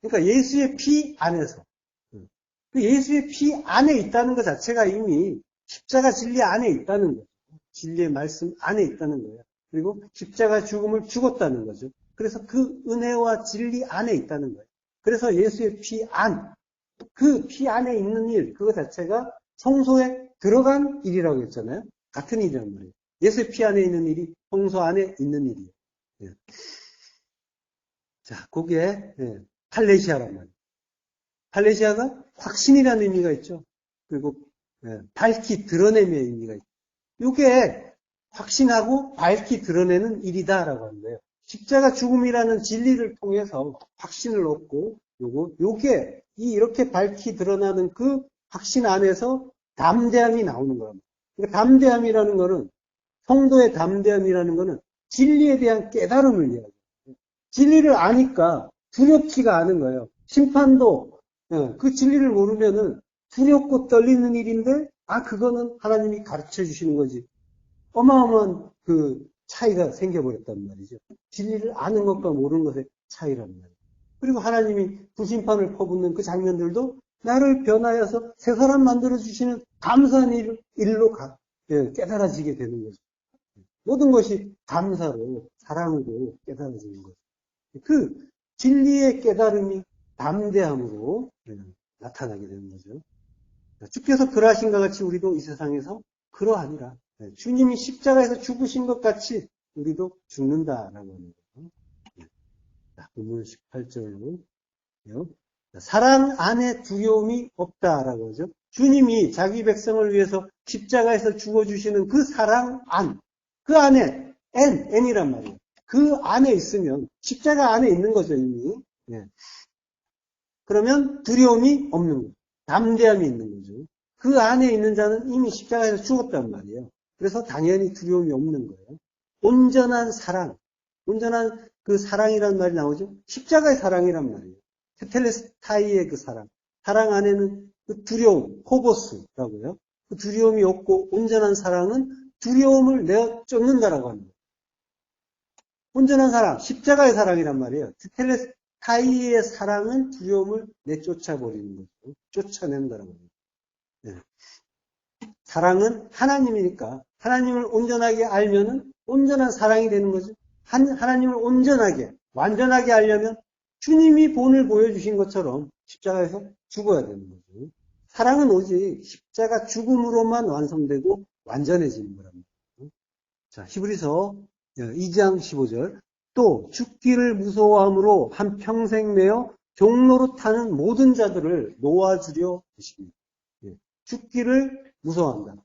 그러니까 예수의 피 안에서, 그 예수의 피 안에 있다는 것 자체가 이미 십자가 진리 안에 있다는 거죠. 진리의 말씀 안에 있다는 거예요. 그리고 십자가 죽음을 죽었다는 거죠. 그래서 그 은혜와 진리 안에 있다는 거예요. 그래서 예수의 피 안, 그 피 안에 있는 일, 그거 자체가 성소에 들어간 일이라고 했잖아요. 같은 일이란 말이에요. 예수의 피 안에 있는 일이 성소 안에 있는 일이에요. 자, 그게 팔레시아란 말이에요. 팔레시아가 확신이라는 의미가 있죠. 그리고 밝히 드러냄의 의미가 있죠. 이게 확신하고 밝히 드러내는 일이다라고 하는 거예요. 십자가 죽음이라는 진리를 통해서 확신을 얻고 요게 이렇게 밝히 드러나는 그 확신 안에서 담대함이 나오는 겁니다. 그러니까 담대함이라는 거는 성도의 담대함이라는 거는 진리에 대한 깨달음을 이야기해요. 진리를 아니까 두렵지가 않은 거예요. 심판도 그 진리를 모르면은 두렵고 떨리는 일인데 그거는 하나님이 가르쳐 주시는 거지. 어마어마한 그 차이가 생겨버렸단 말이죠. 진리를 아는 것과 모르는 것의 차이란 말이에요. 그리고 하나님이 불심판을 퍼붓는 그 장면들도 나를 변하여서 새 사람 만들어주시는 감사한 일로 깨달아지게 되는 거죠. 모든 것이 감사로, 사랑으로 깨달아지는 거죠. 그 진리의 깨달음이 담대함으로 나타나게 되는 거죠. 주께서 그러하신것 같이 우리도 이 세상에서 그러하니라. 주님이 십자가에서 죽으신 것 같이 우리도 죽는다라고 하는 거예요. 본문 18절로 사랑 안에 두려움이 없다라고 하죠. 주님이 자기 백성을 위해서 십자가에서 죽어주시는 그 사랑 안, 그 안에 N이란 말이에요. 그 안에 있으면 십자가 안에 있는 거죠 이미. 그러면 두려움이 없는 거예요. 담대함이 있는 거죠. 그 안에 있는 자는 이미 십자가에서 죽었단 말이에요. 그래서 당연히 두려움이 없는 거예요. 온전한 사랑, 온전한 그 사랑이라는 말이 나오죠. 십자가의 사랑이란 말이에요. 테텔레스타이의 그 사랑. 사랑 안에는 그 두려움, 포보스라고요. 그 두려움이 없고 온전한 사랑은 두려움을 내어 쫓는다라고 합니다. 온전한 사랑, 십자가의 사랑이란 말이에요. 테텔레스타이의 사랑은 두려움을 내쫓아버리는 거죠. 쫓아낸다라고 합니다. 사랑은 하나님이니까 하나님을 온전하게 알면은 온전한 사랑이 되는 거죠. 하나님을 온전하게, 완전하게 알려면 주님이 본을 보여주신 것처럼 십자가에서 죽어야 되는 거죠. 사랑은 오직 십자가 죽음으로만 완성되고 완전해지는 거랍니다. 자, 히브리서 2장 15절. 또 죽기를 무서워함으로 한평생 매어 종로로 타는 모든 자들을 놓아주려 하십니다. 죽기를 무서워한다.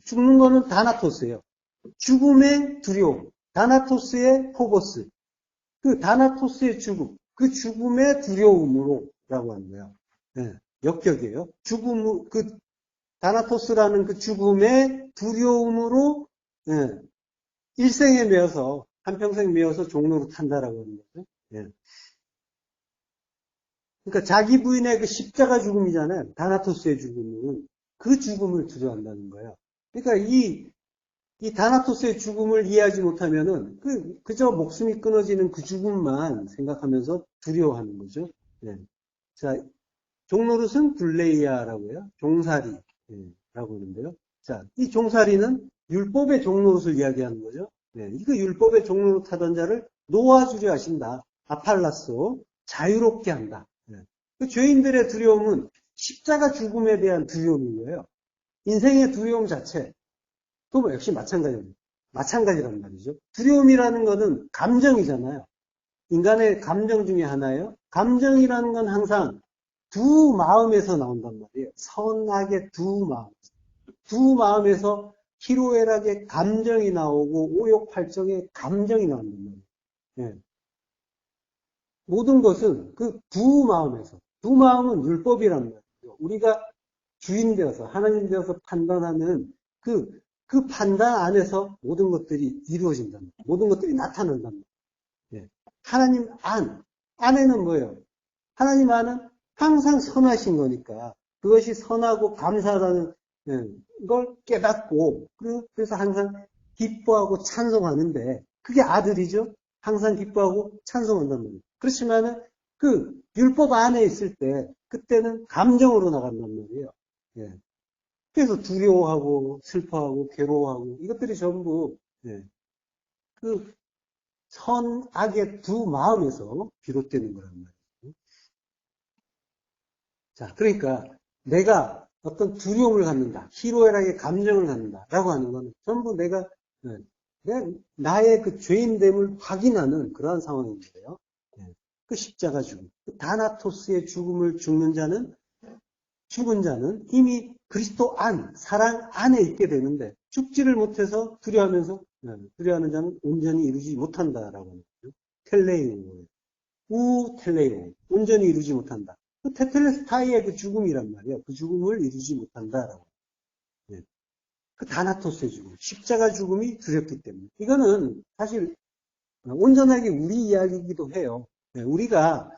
죽는 거는 다나토스예요. 죽음의 두려움, 다나토스의 포보스, 그 다나토스의 죽음, 그 죽음의 두려움으로라고 하는 거예요. 역격이에요. 그 다나토스라는 그 죽음의 두려움으로 일생에 매어서 한평생 매어서 종로로 탄다라고 하는 거죠. 그러니까 자기 부인의 그 십자가 죽음이잖아요. 다나토스의 죽음은 그 죽음을 두려워한다는 거예요. 그러니까 이 다나토스의 죽음을 이해하지 못하면은 그저 목숨이 끊어지는 그 죽음만 생각하면서 두려워하는 거죠. 자, 종노릇은 블레이아라고 해요. 종살이라고 하는데요. 자, 이 종살이는 율법의 종노릇을 이야기하는 거죠. 이거 율법의 종노릇 하던 자를 놓아주려 하신다. 아팔라소, 자유롭게 한다. 그 죄인들의 두려움은 십자가 죽음에 대한 두려움인 거예요. 인생의 두려움 자체. 또 역시 마찬가지란 말이죠. 두려움이라는 것은 감정이잖아요. 인간의 감정 중에 하나예요. 감정이라는 건 항상 두 마음에서 나온단 말이에요. 선악의 두 마음. 두 마음에서 희로애락의 감정이 나오고 오욕팔정의 감정이 나온단 말이에요. 모든 것은 그 두 마음에서. 두 마음은 율법이란 말이에요. 우리가 주인 되어서, 하나님 되어서 판단하는 그 판단 안에서 모든 것들이 이루어진단 말이에요. 모든 것들이 나타난단 말이에요. 예. 하나님 안에는 뭐예요? 하나님 안은 항상 선하신 거니까 그것이 선하고 감사하다는 걸 깨닫고 그래서 항상 기뻐하고 찬송하는데 그게 아들이죠. 항상 기뻐하고 찬송한단 말이에요. 그렇지만은 그 율법 안에 있을 때 그때는 감정으로 나간단 말이에요. 예. 그래서 두려워하고 슬퍼하고 괴로워하고 이것들이 전부 그 선악의 두 마음에서 비롯되는 거란 말이에요. 자, 그러니까 내가 어떤 두려움을 갖는다, 희로애락의 감정을 갖는다라고 하는 건 전부 내가 나의 그 죄인됨을 확인하는 그러한 상황인 거예요. 그 십자가 죽음, 그 다나토스의 죽음을 죽은 자는 이미 그리스도 사랑 안에 있게 되는데 죽지를 못해서 두려워하는 자는 온전히 이루지 못한다라고 하는 거죠. 텔레이오, 온전히 이루지 못한다. 그 테텔레스타이의 그 죽음이란 말이에요. 그 죽음을 이루지 못한다라고. 예. 그 다나토스의 죽음, 십자가 죽음이 두렵기 때문에. 이거는 사실 온전하게 우리 이야기이기도 해요. 예, 우리가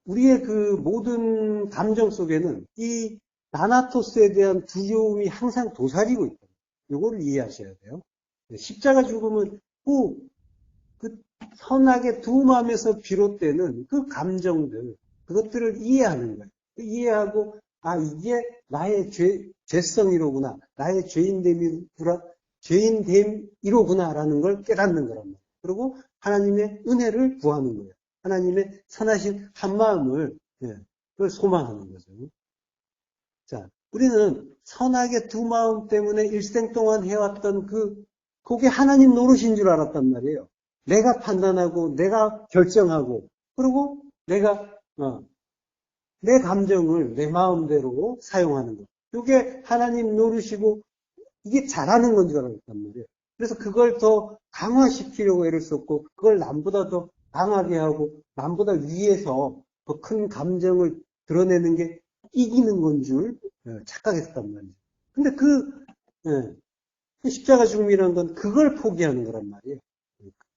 우리의 그 모든 감정 속에는 이 다나토스에 대한 두려움이 항상 도사리고 있다. 이거를 이해하셔야 돼요. 십자가 죽음은 그 선악의 두 마음에서 비롯되는 그 감정들, 그것들을 이해하는 거예요. 이해하고, 이게 나의 죄성이로구나, 나의 죄인됨이로구나라는 걸 깨닫는 거란 말이에요. 그리고 하나님의 은혜를 구하는 거예요. 하나님의 선하신 한 마음을, 그걸 소망하는 거죠. 자, 우리는 선악의 두 마음 때문에 일생 동안 해왔던 그게 하나님 노릇인 줄 알았단 말이에요. 내가 판단하고, 내가 결정하고, 그리고 내가, 내 감정을 내 마음대로 사용하는 것. 이게 하나님 노릇이고, 이게 잘하는 건 줄 알았단 말이에요. 그래서 그걸 더 강화시키려고 애를 썼고, 그걸 남보다 더 강하게 하고, 남보다 위에서 더 큰 감정을 드러내는 게 이기는 건 줄 착각했단 말이에요. 근데 그 십자가 죽음이라는 건 그걸 포기하는 거란 말이에요.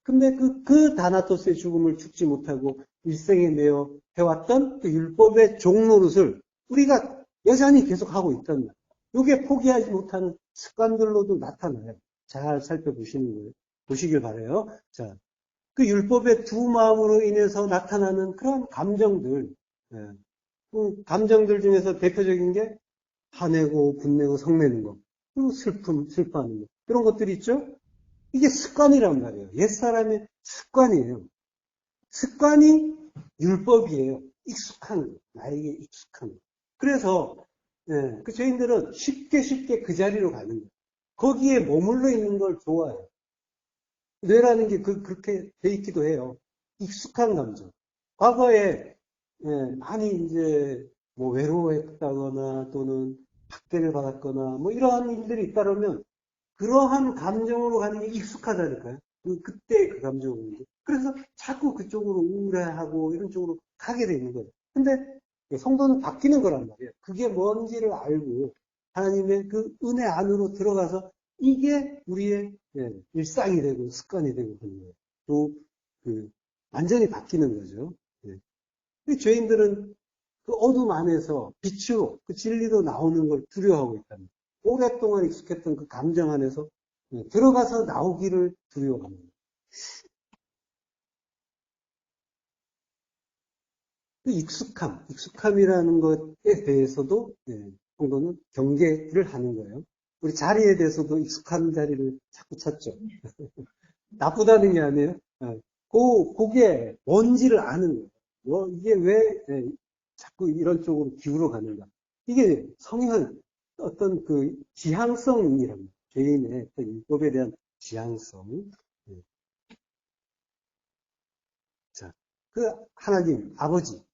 근데 그 다나토스의 죽음을 죽지 못하고 일생에 매여 해왔던 그 율법의 종노릇을 우리가 여전히 계속 하고 있단 말이에요. 이게 포기하지 못하는 습관들로도 나타나요. 잘 살펴보시는 거예요. 보시길 바라요. 자, 그 율법의 두 마음으로 인해서 나타나는 그런 감정들, 그 감정들 중에서 대표적인 게 화내고 분내고 성내는 거, 그리고 슬퍼하는 거, 그런 것들이 있죠. 이게 습관이란 말이에요. 옛사람의 습관이에요. 습관이 율법이에요. 익숙한 거. 나에게 익숙한 거. 그래서 그 죄인들은 쉽게 그 자리로 가는 거예요. 거기에 머물러 있는 걸 좋아해요. 뇌라는 게 그렇게 돼 있기도 해요. 익숙한 감정. 과거에 많이 이제 뭐 외로워했다거나 또는 학대를 받았거나 뭐 이러한 일들이 있다면 그러한 감정으로 가는 게 익숙하다니까요. 그때 그 감정으로. 그래서 자꾸 그쪽으로 우울해하고 이런 쪽으로 가게 되는 거예요. 근데 성도는 바뀌는 거란 말이에요. 그게 뭔지를 알고 하나님의 그 은혜 안으로 들어가서 이게 우리의 일상이 되고 습관이 되고 그런 거예요. 또 완전히 바뀌는 거죠. 죄인들은 그 어둠 안에서 빛으로 그 진리로 나오는 걸 두려워하고 있다는 거예요. 오랫동안 익숙했던 그 감정 안에서 들어가서 나오기를 두려워합니다. 그 익숙함이라는 것에 대해서도 성도는 경계를 하는 거예요. 우리 자리에 대해서도 익숙한 자리를 자꾸 찾죠. 나쁘다는 게 아니에요. 그게 뭔지를 아는 거예요. 이게 왜 자꾸 이런 쪽으로 기울어 가는가. 이게 성향, 어떤 그 지향성이랍니다. 개인의 어떤 율법에 대한 지향성. 자, 그 하나님,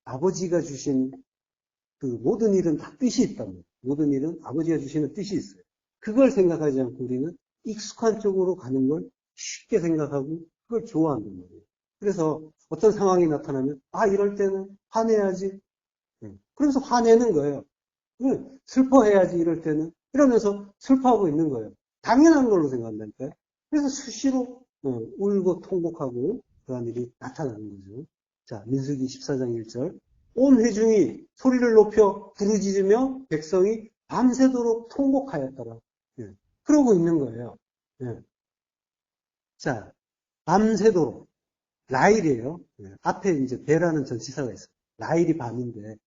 아버지가 주신 그 모든 일은 다 뜻이 있답니다. 모든 일은 아버지가 주시는 뜻이 있어요. 그걸 생각하지 않고 우리는 익숙한 쪽으로 가는 걸 쉽게 생각하고 그걸 좋아한단 말이에요. 그래서 어떤 상황이 나타나면 이럴 때는 화내야지. 그러면서 화내는 거예요. 슬퍼해야지 이럴 때는. 이러면서 슬퍼하고 있는 거예요. 당연한 걸로 생각한다니까요. 그래서 수시로 울고 통곡하고 그러한 일이 나타나는 거죠. 자, 민수기 14장 1절. 온 회중이 소리를 높여 부르짖으며 백성이 밤새도록 통곡하였더라. 예. 그러고 있는 거예요. 예. 자, 밤새도록. 라일이에요. 예. 앞에 이제 배라는 전치사가 있어요. 라일이 밤인데,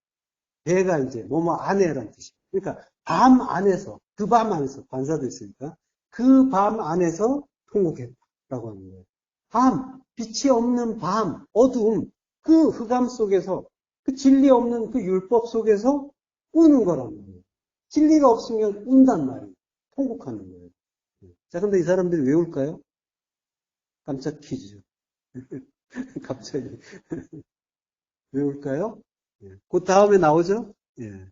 배가 이제 뭐뭐 안에라는 뜻이에요. 그러니까 밤 안에서, 그 밤 안에서, 관사도 있으니까, 그 밤 안에서 통곡했다라고 하는 거예요. 밤, 빛이 없는 밤, 어두움, 그 흑암 속에서, 그 진리 없는 그 율법 속에서 우는 거란 말이에요. 진리가 없으면 운단 말이에요. 통곡하는 거예요. 자, 근데 이 사람들이 왜 울까요? 깜짝 퀴즈. 갑자기. 왜 울까요? 예. 그 다음에 나오죠? 예.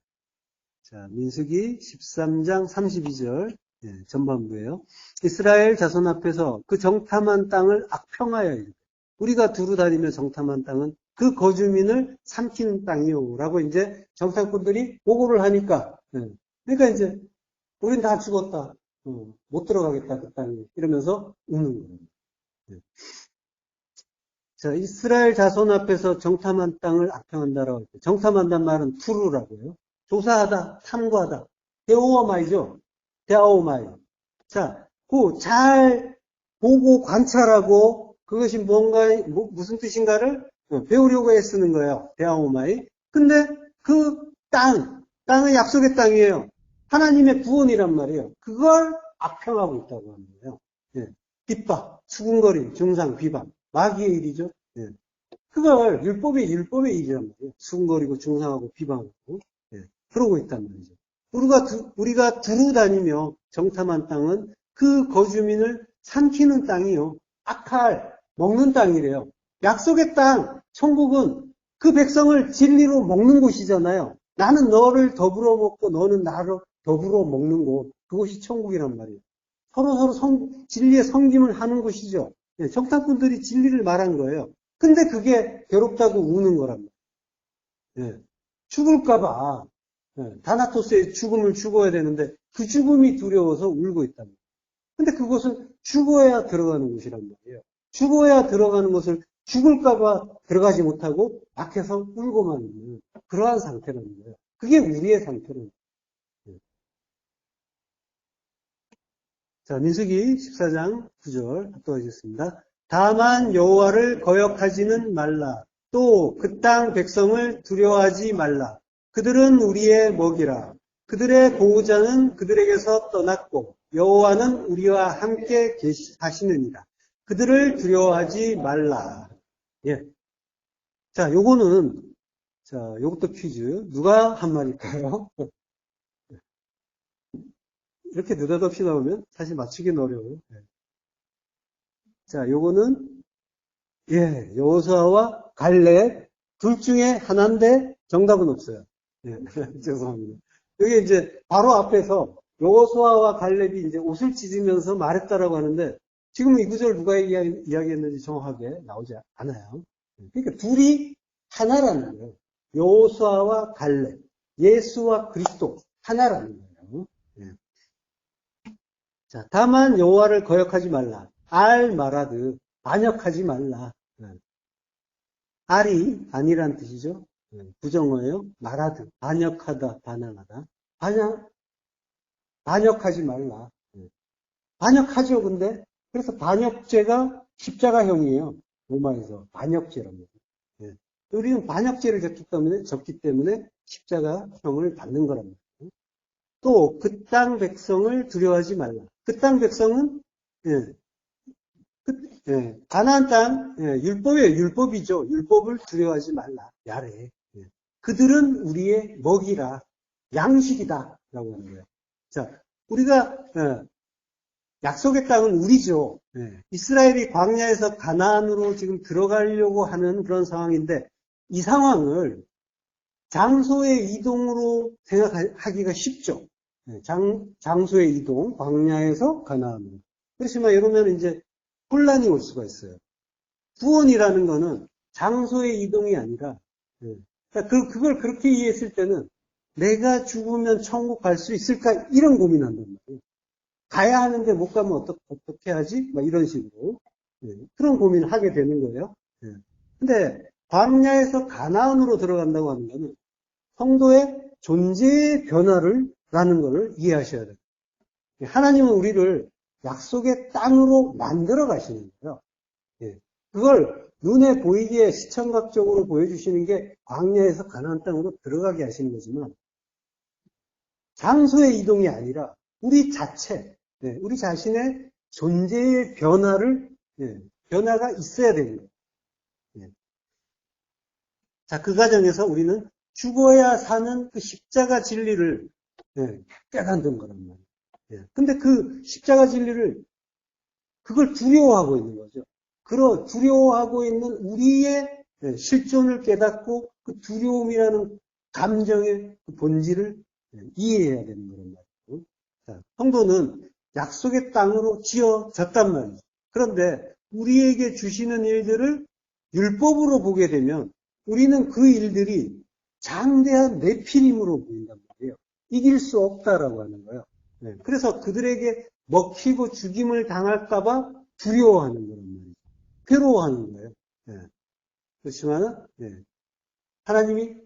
자, 민수기 13장 32절. 예, 전반부예요. 이스라엘 자손 앞에서 그 정탐한 땅을 악평하여 이르되 우리가 두루 다니며 정탐한 땅은 그 거주민을 삼키는 땅이요. 라고 이제 정탐꾼들이 보고를 하니까, 예. 그러니까 이제, 우린 다 죽었다. 못 들어가겠다, 그 땅에. 이러면서 우는 거예요. 예. 자, 이스라엘 자손 앞에서 정탐한 땅을 악평한다라고 할 때, 정탐한다는 말은 투루라고요. 조사하다, 탐구하다. 데오마이죠. 데오마이. 자, 그 잘 보고 관찰하고 그것이 뭔가 무슨 뜻인가를 배우려고 애쓰는 거예요. 데오마이. 근데 그 땅은 약속의 땅이에요. 하나님의 구원이란 말이에요. 그걸 악평하고 있다고 하는 거예요. 예. 핍박, 수군거림, 중상, 비방. 마귀의 일이죠. 예. 그걸 율법의 일이란 말이에요. 수군거리고 중상하고 비방하고. 예. 그러고 있단 말이죠. 우리가 두루 다니며 정탐한 땅은 그 거주민을 삼키는 땅이요. 악할, 먹는 땅이래요. 약속의 땅, 천국은 그 백성을 진리로 먹는 곳이잖아요. 나는 너를 더불어 먹고 너는 나를 더불어 먹는 곳. 그곳이 천국이란 말이에요. 서로 진리의 섬김을 하는 곳이죠. 예, 정탐꾼들이 진리를 말한 거예요. 근데 그게 괴롭다고 우는 거란 말이에요. 예, 죽을까봐. 예, 다나토스의 죽음을 죽어야 되는데 그 죽음이 두려워서 울고 있단 말이에요. 근데 그곳은 죽어야 들어가는 곳이란 말이에요. 죽어야 들어가는 곳을 죽을까봐 들어가지 못하고 밖에서 울고만 있는 그러한 상태라는 거예요. 그게 우리의 상태라는 거예요. 자, 민수기 14장 9절 또 하겠습니다. 다만 여호와를 거역하지는 말라. 또 그 땅 백성을 두려워하지 말라. 그들은 우리의 먹이라. 그들의 보호자는 그들에게서 떠났고 여호와는 우리와 함께 하시느니라. 그들을 두려워하지 말라. 예. 자, 요것도 퀴즈. 누가 한 말일까요? 이렇게 느닷없이 나오면 사실 맞추기는 어려워요. 예. 자, 요거는 여호수아와 갈렙 둘 중에 하나인데 정답은 없어요. 예, 죄송합니다. 여기 이제 바로 앞에서 여호수아와 갈렙이 이제 옷을 찢으면서 말했다라고 하는데 지금 이 구절 누가 이야기했는지 정확하게 나오지 않아요. 그러니까 둘이 하나라는 거예요. 여호수아와 갈렙, 예수와 그리스도 하나라는 거예요. 예. 자, 다만 여호와를 거역하지 말라. 말하듯 반역하지 말라. 알이 아니란 뜻이죠. 부정어예요. 말하듯 반역하다, 반항하다. 반역하지 말라. 반역하죠, 근데. 그래서 반역죄가 십자가형이에요. 로마에서 반역죄랍니다. 우리는 반역죄를 졌기 때문에 십자가형을 받는 거랍니다. 또 그 땅 백성을 두려워하지 말라. 그 땅 백성은 가나안 땅 율법이죠. 율법을 두려워하지 말라. 야래. 그들은 우리의 먹이라 양식이다라고 하는 거예요. 자, 우리가 약속의 땅은 우리죠. 이스라엘이 광야에서 가나안으로 지금 들어가려고 하는 그런 상황인데 이 상황을 장소의 이동으로 생각하기가 쉽죠. 장소의 이동, 광야에서 가나안으로. 그렇지만 이러면 이제 혼란이 올 수가 있어요. 구원이라는 거는 장소의 이동이 아니라 그러니까 그걸 그렇게 이해했을 때는 내가 죽으면 천국 갈 수 있을까? 이런 고민한단 말이에요. 가야 하는데 못 가면 어떻게 하지? 막 이런 식으로. 예, 그런 고민을 하게 되는 거예요. 예. 근데 광야에서 가나안으로 들어간다고 하는 거는 성도의 존재의 변화를 라는 것을 이해하셔야 돼요. 하나님은 우리를 약속의 땅으로 만들어 가시는 거예요. 예. 그걸 눈에 보이게 시청각적으로 보여주시는 게 광야에서 가나안 땅으로 들어가게 하시는 거지만 장소의 이동이 아니라 우리 자체, 예, 우리 자신의 존재의 변화를, 예, 변화가 있어야 되는 거예요. 예. 자, 그 과정에서 우리는 죽어야 사는 그 십자가 진리를, 예, 깨닫는 거란 말이에요. 예. 근데 그 십자가 진리를, 그걸 두려워하고 있는 거죠. 두려워하고 있는 우리의, 예, 실존을 깨닫고 그 두려움이라는 감정의 그 본질을, 예, 이해해야 되는 거란 말이에요. 자, 성도는 약속의 땅으로 지어졌단 말이죠. 그런데 우리에게 주시는 일들을 율법으로 보게 되면 우리는 그 일들이 장대한 내피림으로 보인단 말이에요. 이길 수 없다라고 하는 거예요. 네, 그래서 그들에게 먹히고 죽임을 당할까봐 두려워하는 거란 말이에요. 괴로워하는 거예요. 네, 그렇지만은, 네, 하나님이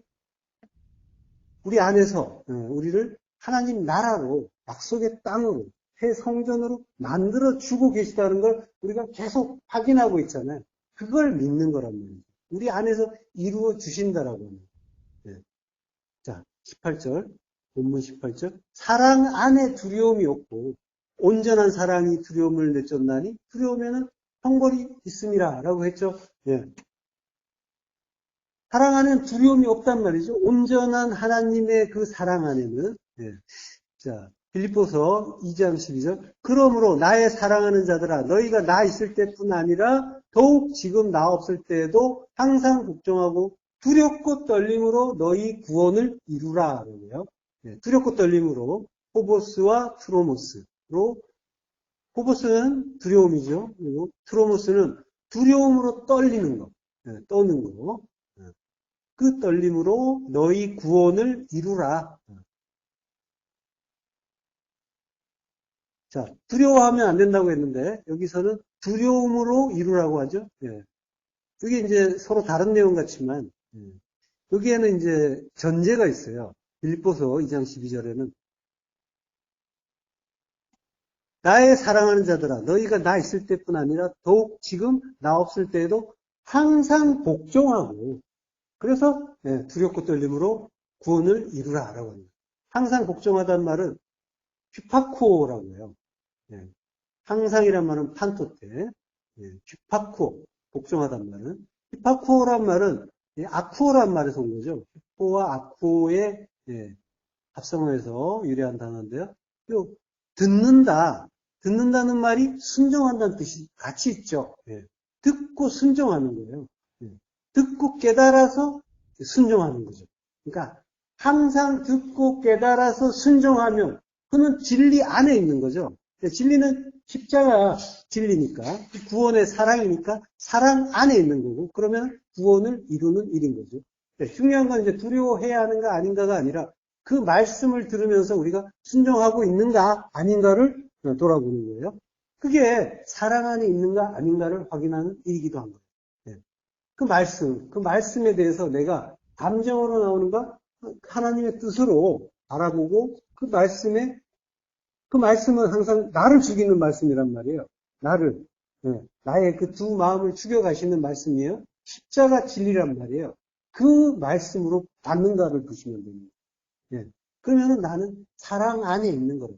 우리 안에서, 네, 우리를 하나님 나라로, 약속의 땅으로, 새 성전으로 만들어 주고 계시다는 걸 우리가 계속 확인하고 있잖아요. 그걸 믿는 거란 말이에요. 우리 안에서 이루어 주신다라고 하는 거예요. 네. 자, 18절. 본문 18절. 사랑 안에 두려움이 없고 온전한 사랑이 두려움을 내쫓나니 두려우면은 형벌이 있음이라 라고 했죠. 예. 사랑 안에는 두려움이 없단 말이죠. 온전한 하나님의 그 사랑 안에는. 예. 자, 빌립보서 2장 12절. 그러므로 나의 사랑하는 자들아 너희가 나 있을 때뿐 아니라 더욱 지금 나 없을 때에도 항상 걱정하고 두렵고 떨림으로 너희 구원을 이루라 그러고요. 네, 두렵고 떨림으로 포보스와 트로모스로 포보스는 두려움이죠. 그리고 트로모스는 두려움으로 떨리는 거, 네, 떠는 거. 네, 그 떨림으로 너희 구원을 이루라. 자, 두려워하면 안 된다고 했는데 여기서는 두려움으로 이루라고 하죠. 네. 이게 이제 서로 다른 내용 같지만 여기에는 이제 전제가 있어요. 빌립보서 2장 12절에는 나의 사랑하는 자들아 너희가 나 있을 때뿐 아니라 더욱 지금 나 없을 때에도 항상 복종하고 그래서 두렵고 떨림으로 구원을 이루라 라고 합니다. 항상 복종하다는 말은 휘파코라고 해요. 항상이란 말은 판토테, 휘파코, 복종하다는 말은 휘파코란 말은 아쿠오란 말에서 온 거죠. 휘포와 아쿠오의 합성어에서 유래한 단어인데요. 듣는다는 말이 순종한다는 뜻이 같이 있죠. 듣고 순종하는 거예요. 듣고 깨달아서 순종하는 거죠. 그러니까 항상 듣고 깨달아서 순종하면 그는 진리 안에 있는 거죠. 진리는 십자가 진리니까 구원의 사랑이니까 사랑 안에 있는 거고 그러면 구원을 이루는 일인 거죠. 중요한 건 이제 두려워해야 하는가 아닌가가 아니라 그 말씀을 들으면서 우리가 순종하고 있는가 아닌가를 돌아보는 거예요. 그게 사랑 안에 있는가 아닌가를 확인하는 일이기도 한 거예요. 그 말씀에 대해서 내가 감정으로 나오는가 하나님의 뜻으로 알아보고 그 말씀은 항상 나를 죽이는 말씀이란 말이에요. 나의 그 두 마음을 죽여가시는 말씀이에요. 십자가 진리란 말이에요. 그 말씀으로 받는가를 보시면 됩니다. 그러면 나는 사랑 안에 있는 거예요.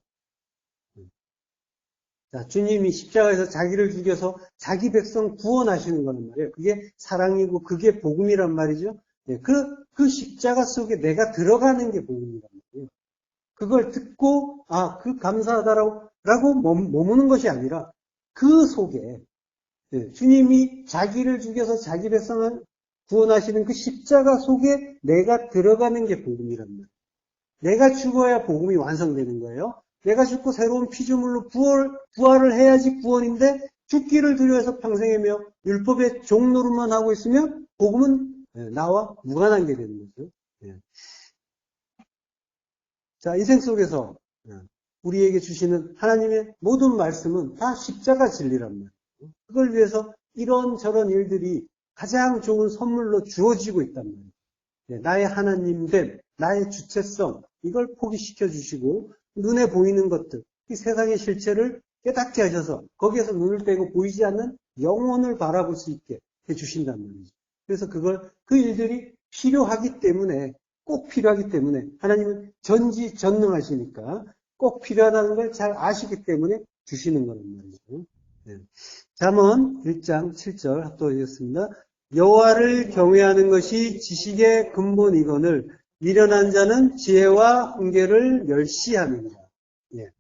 자, 주님이 십자가에서 자기를 죽여서 자기 백성 구원하시는 거란 말이에요. 그게 사랑이고 그게 복음이란 말이죠. 그 십자가 속에 내가 들어가는 게 복음이란 말이에요. 그걸 듣고 그 감사하다라고 머무는 것이 아니라 그 속에 주님이 자기를 죽여서 자기 백성을 구원하시는 그 십자가 속에 내가 들어가는 게 복음이란 말이에요. 내가 죽어야 복음이 완성되는 거예요. 내가 죽고 새로운 피조물로 부활을 해야지 구원인데 죽기를 두려워해서 평생이며 율법의 종노릇만 하고 있으면 복음은 나와 무관한 게 되는 거죠. 예. 자, 인생 속에서 우리에게 주시는 하나님의 모든 말씀은 다 십자가 진리란 말이에요. 그걸 위해서 이런저런 일들이 가장 좋은 선물로 주어지고 있단 말이에요. 나의 하나님됨, 나의 주체성, 이걸 포기시켜 주시고 눈에 보이는 것들, 이 세상의 실체를 깨닫게 하셔서 거기에서 눈을 떼고 보이지 않는 영혼을 바라볼 수 있게 해주신단 말이죠. 그래서 그 일들이 필요하기 때문에, 꼭 필요하기 때문에 하나님은 전지전능하시니까 꼭 필요하다는 걸 잘 아시기 때문에 주시는 거란 말이죠. 잠언 1장 7절 합독하겠습니다. 여호와를 경외하는 것이 지식의 근본이거늘 미련한 자는 지혜와 훈계를 멸시함이니라. 예.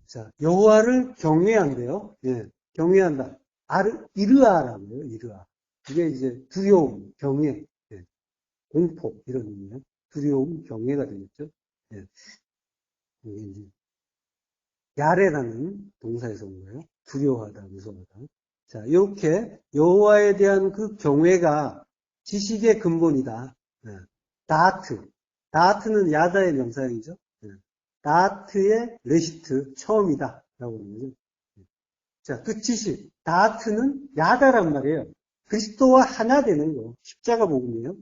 자, 여호와를 경외한대요. 예. 경외한다. 이르아라고요. 이르아. 이게 이제 두려움, 경외, 공포 이런 의미예요. 두려움, 경외가 되겠죠. 예. 이게 이제 야레라는 동사에서 온 거예요. 두려워하다, 무서워하다. 자, 이렇게 여호와에 대한 그 경외가 지식의 근본이다. 다하트는 야다의 명사형이죠. 다하트의 레시트, 처음이다. 라고 하는 거죠. 자, 그 지식, 다하트는 야다란 말이에요. 그리스도와 하나 되는 거. 십자가 복음이에요.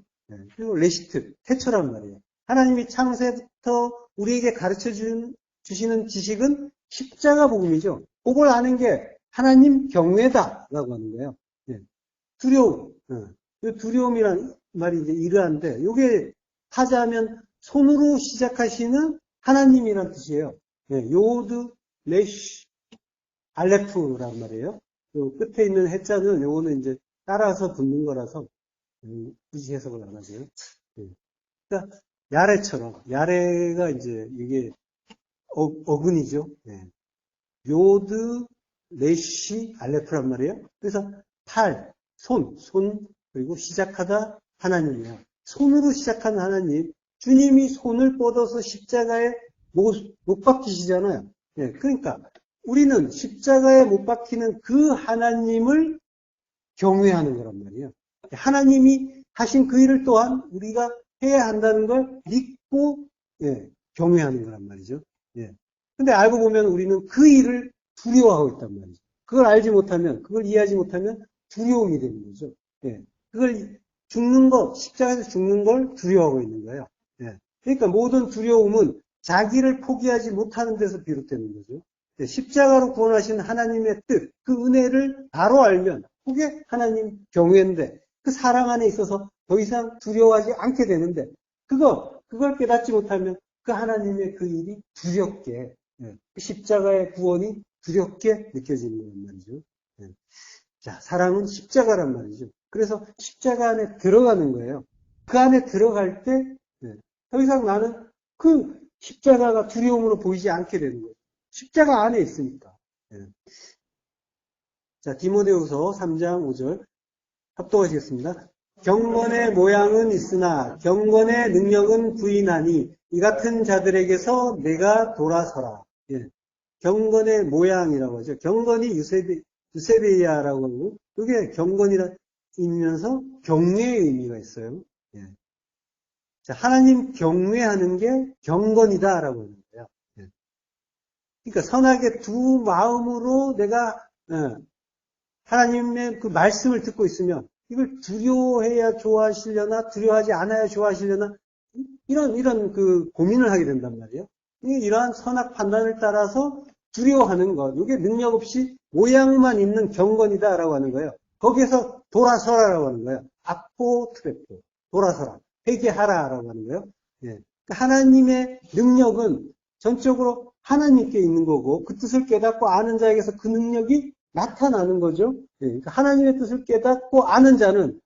그리고 레시트, 태초란 말이에요. 하나님이 창세부터 우리에게 가르쳐 주시는 지식은 십자가 복음이죠. 그걸 아는 게 하나님 경외다라고 하는 거예요. 두려움. 두려움이란 말이 이제 이러한데, 이게 하자면 손으로 시작하시는 하나님이란 뜻이에요. 요드, 레쉬, 알레프란 말이에요. 요 끝에 있는 해자는 요거는 이제 따라서 붙는 거라서 굳이 해석을 안 하세요. 그러니까 야레처럼, 야레가 이제 이게 어근이죠. 요드, 레쉬, 알레프란 말이에요. 그래서 팔, 손, 그리고 시작하다 하나님이에요. 손으로 시작하는 하나님, 주님이 손을 뻗어서 십자가에 못 박히시잖아요. 그러니까 우리는 십자가에 못 박히는 그 하나님을 경외하는 거란 말이에요. 하나님이 하신 그 일을 또한 우리가 해야 한다는 걸 믿고 경외하는 거란 말이죠. 근데 알고 보면 우리는 그 일을 두려워하고 있단 말이죠. 그걸 알지 못하면, 그걸 이해하지 못하면 두려움이 되는 거죠. 그걸 십자가에서 죽는 걸 두려워하고 있는 거예요. 그러니까 모든 두려움은 자기를 포기하지 못하는 데서 비롯되는 거죠. 십자가로 구원하신 하나님의 뜻, 그 은혜를 바로 알면 그게 하나님 경외인데 그 사랑 안에 있어서 더 이상 두려워하지 않게 되는데 그걸 깨닫지 못하면 그 하나님의 그 일이 두렵게 십자가의 구원이 두렵게 느껴지는 거란 말이죠. 자, 사랑은 십자가란 말이죠. 그래서 십자가 안에 들어가는 거예요. 그 안에 들어갈 때 더 이상 나는 그 십자가가 두려움으로 보이지 않게 되는 거예요. 십자가 안에 있으니까. 자, 디모데후서 3장 5절 합독하시겠습니다. 경건의 모양은 있으나 경건의 능력은 부인하니 이 같은 자들에게서 내가 돌아서라. 경건의 모양이라고 하죠. 경건이 유세베이아라고 하고 그게 경건이면서 경외의 의미가 있어요. 자, 하나님 경외하는 게 경건이다라고 하는 거예요. 그러니까 선하게 두 마음으로 내가 하나님의 그 말씀을 듣고 있으면 이걸 두려워해야 좋아하시려나 두려워하지 않아야 좋아하시려나 이런 그 고민을 하게 된단 말이에요. 이러한 선악 판단을 따라서 두려워하는 것, 이게 능력 없이 모양만 있는 경건이다라고 하는 거예요. 거기에서 돌아서라라고 하는 거예요. 아포트레포, 돌아서라, 회개하라라고 하는 거예요. 그러니까 하나님의 능력은 전적으로 하나님께 있는 거고 그 뜻을 깨닫고 아는 자에게서 그 능력이 나타나는 거죠. 그러니까 하나님의 뜻을 깨닫고 아는 자는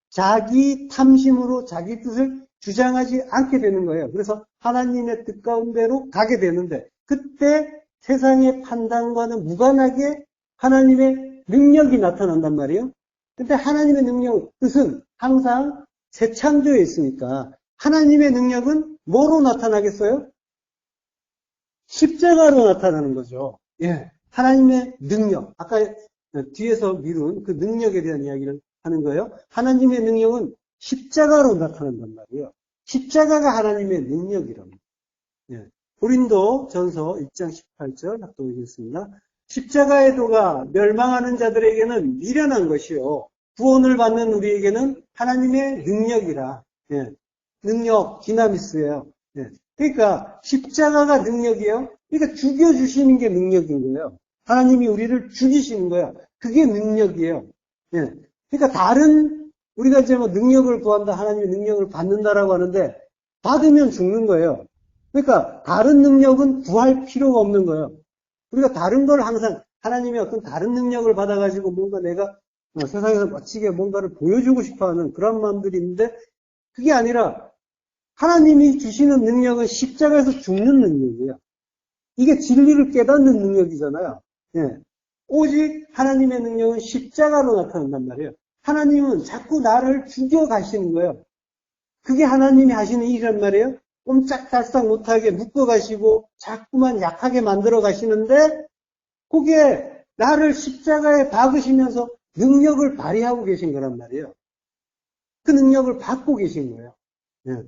자기 탐심으로 자기 뜻을 주장하지 않게 되는 거예요. 그래서 하나님의 뜻 가운데로 가게 되는데 그때 세상의 판단과는 무관하게 하나님의 능력이 나타난단 말이에요. 근데 하나님의 뜻은 항상 재창조에 있으니까 하나님의 능력은 뭐로 나타나겠어요? 십자가로 나타나는 거죠. 하나님의 능력. 아까 뒤에서 미룬 그 능력에 대한 이야기를 하는 거예요. 하나님의 능력은 십자가로 나타난단 말이에요. 십자가가 하나님의 능력이랍니다. 예. 고린도 전서 1장 18절 합독하겠습니다. 십자가의 도가 멸망하는 자들에게는 미련한 것이요. 구원을 받는 우리에게는 하나님의 능력이라. 예. 능력, 디나미스예요. 예. 그러니까 십자가가 능력이에요. 그러니까 죽여주시는 게 능력인 거예요. 하나님이 우리를 죽이시는 거예요. 그게 능력이에요. 예. 그러니까 다른 우리가 이제 뭐 능력을 구한다, 하나님의 능력을 받는다라고 하는데 받으면 죽는 거예요. 그러니까 다른 능력은 구할 필요가 없는 거예요. 우리가 다른 걸 항상 하나님의 어떤 다른 능력을 받아가지고 뭔가 내가 세상에서 멋지게 뭔가를 보여주고 싶어하는 그런 마음들이 있는데 그게 아니라 하나님이 주시는 능력은 십자가에서 죽는 능력이에요. 이게 진리를 깨닫는 능력이잖아요. 예. 오직 하나님의 능력은 십자가로 나타난단 말이에요. 하나님은 자꾸 나를 죽여 가시는 거예요. 그게 하나님이 하시는 일이란 말이에요. 꼼짝달싹 못하게 묶어 가시고 자꾸만 약하게 만들어 가시는데 그게 나를 십자가에 박으시면서 능력을 발휘하고 계신 거란 말이에요. 그 능력을 받고 계신 거예요. 예.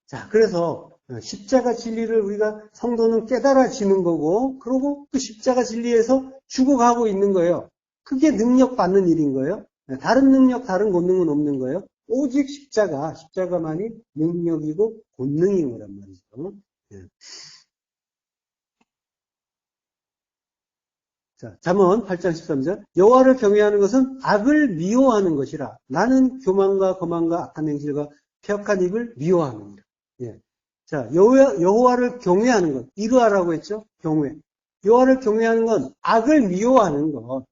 자, 그래서 십자가 진리를 우리가 성도는 깨달아지는 거고, 그리고 그 십자가 진리에서 죽어가고 있는 거예요. 그게 능력 받는 일인 거예요. 다른 능력, 다른 권능은 없는 거예요. 오직 십자가만이 능력이고 권능인 거란 말이죠. 예. 자, 잠언 8장 13절. 여호와를 경외하는 것은 악을 미워하는 것이라. 나는 교만과 거만과 악한 행실과 폐역한 입을 미워하느니라. 예. 자, 여호와를 경외하는 것. 이루하라고 했죠? 경외. 여호와를 경외하는 건 악을 미워하는 것.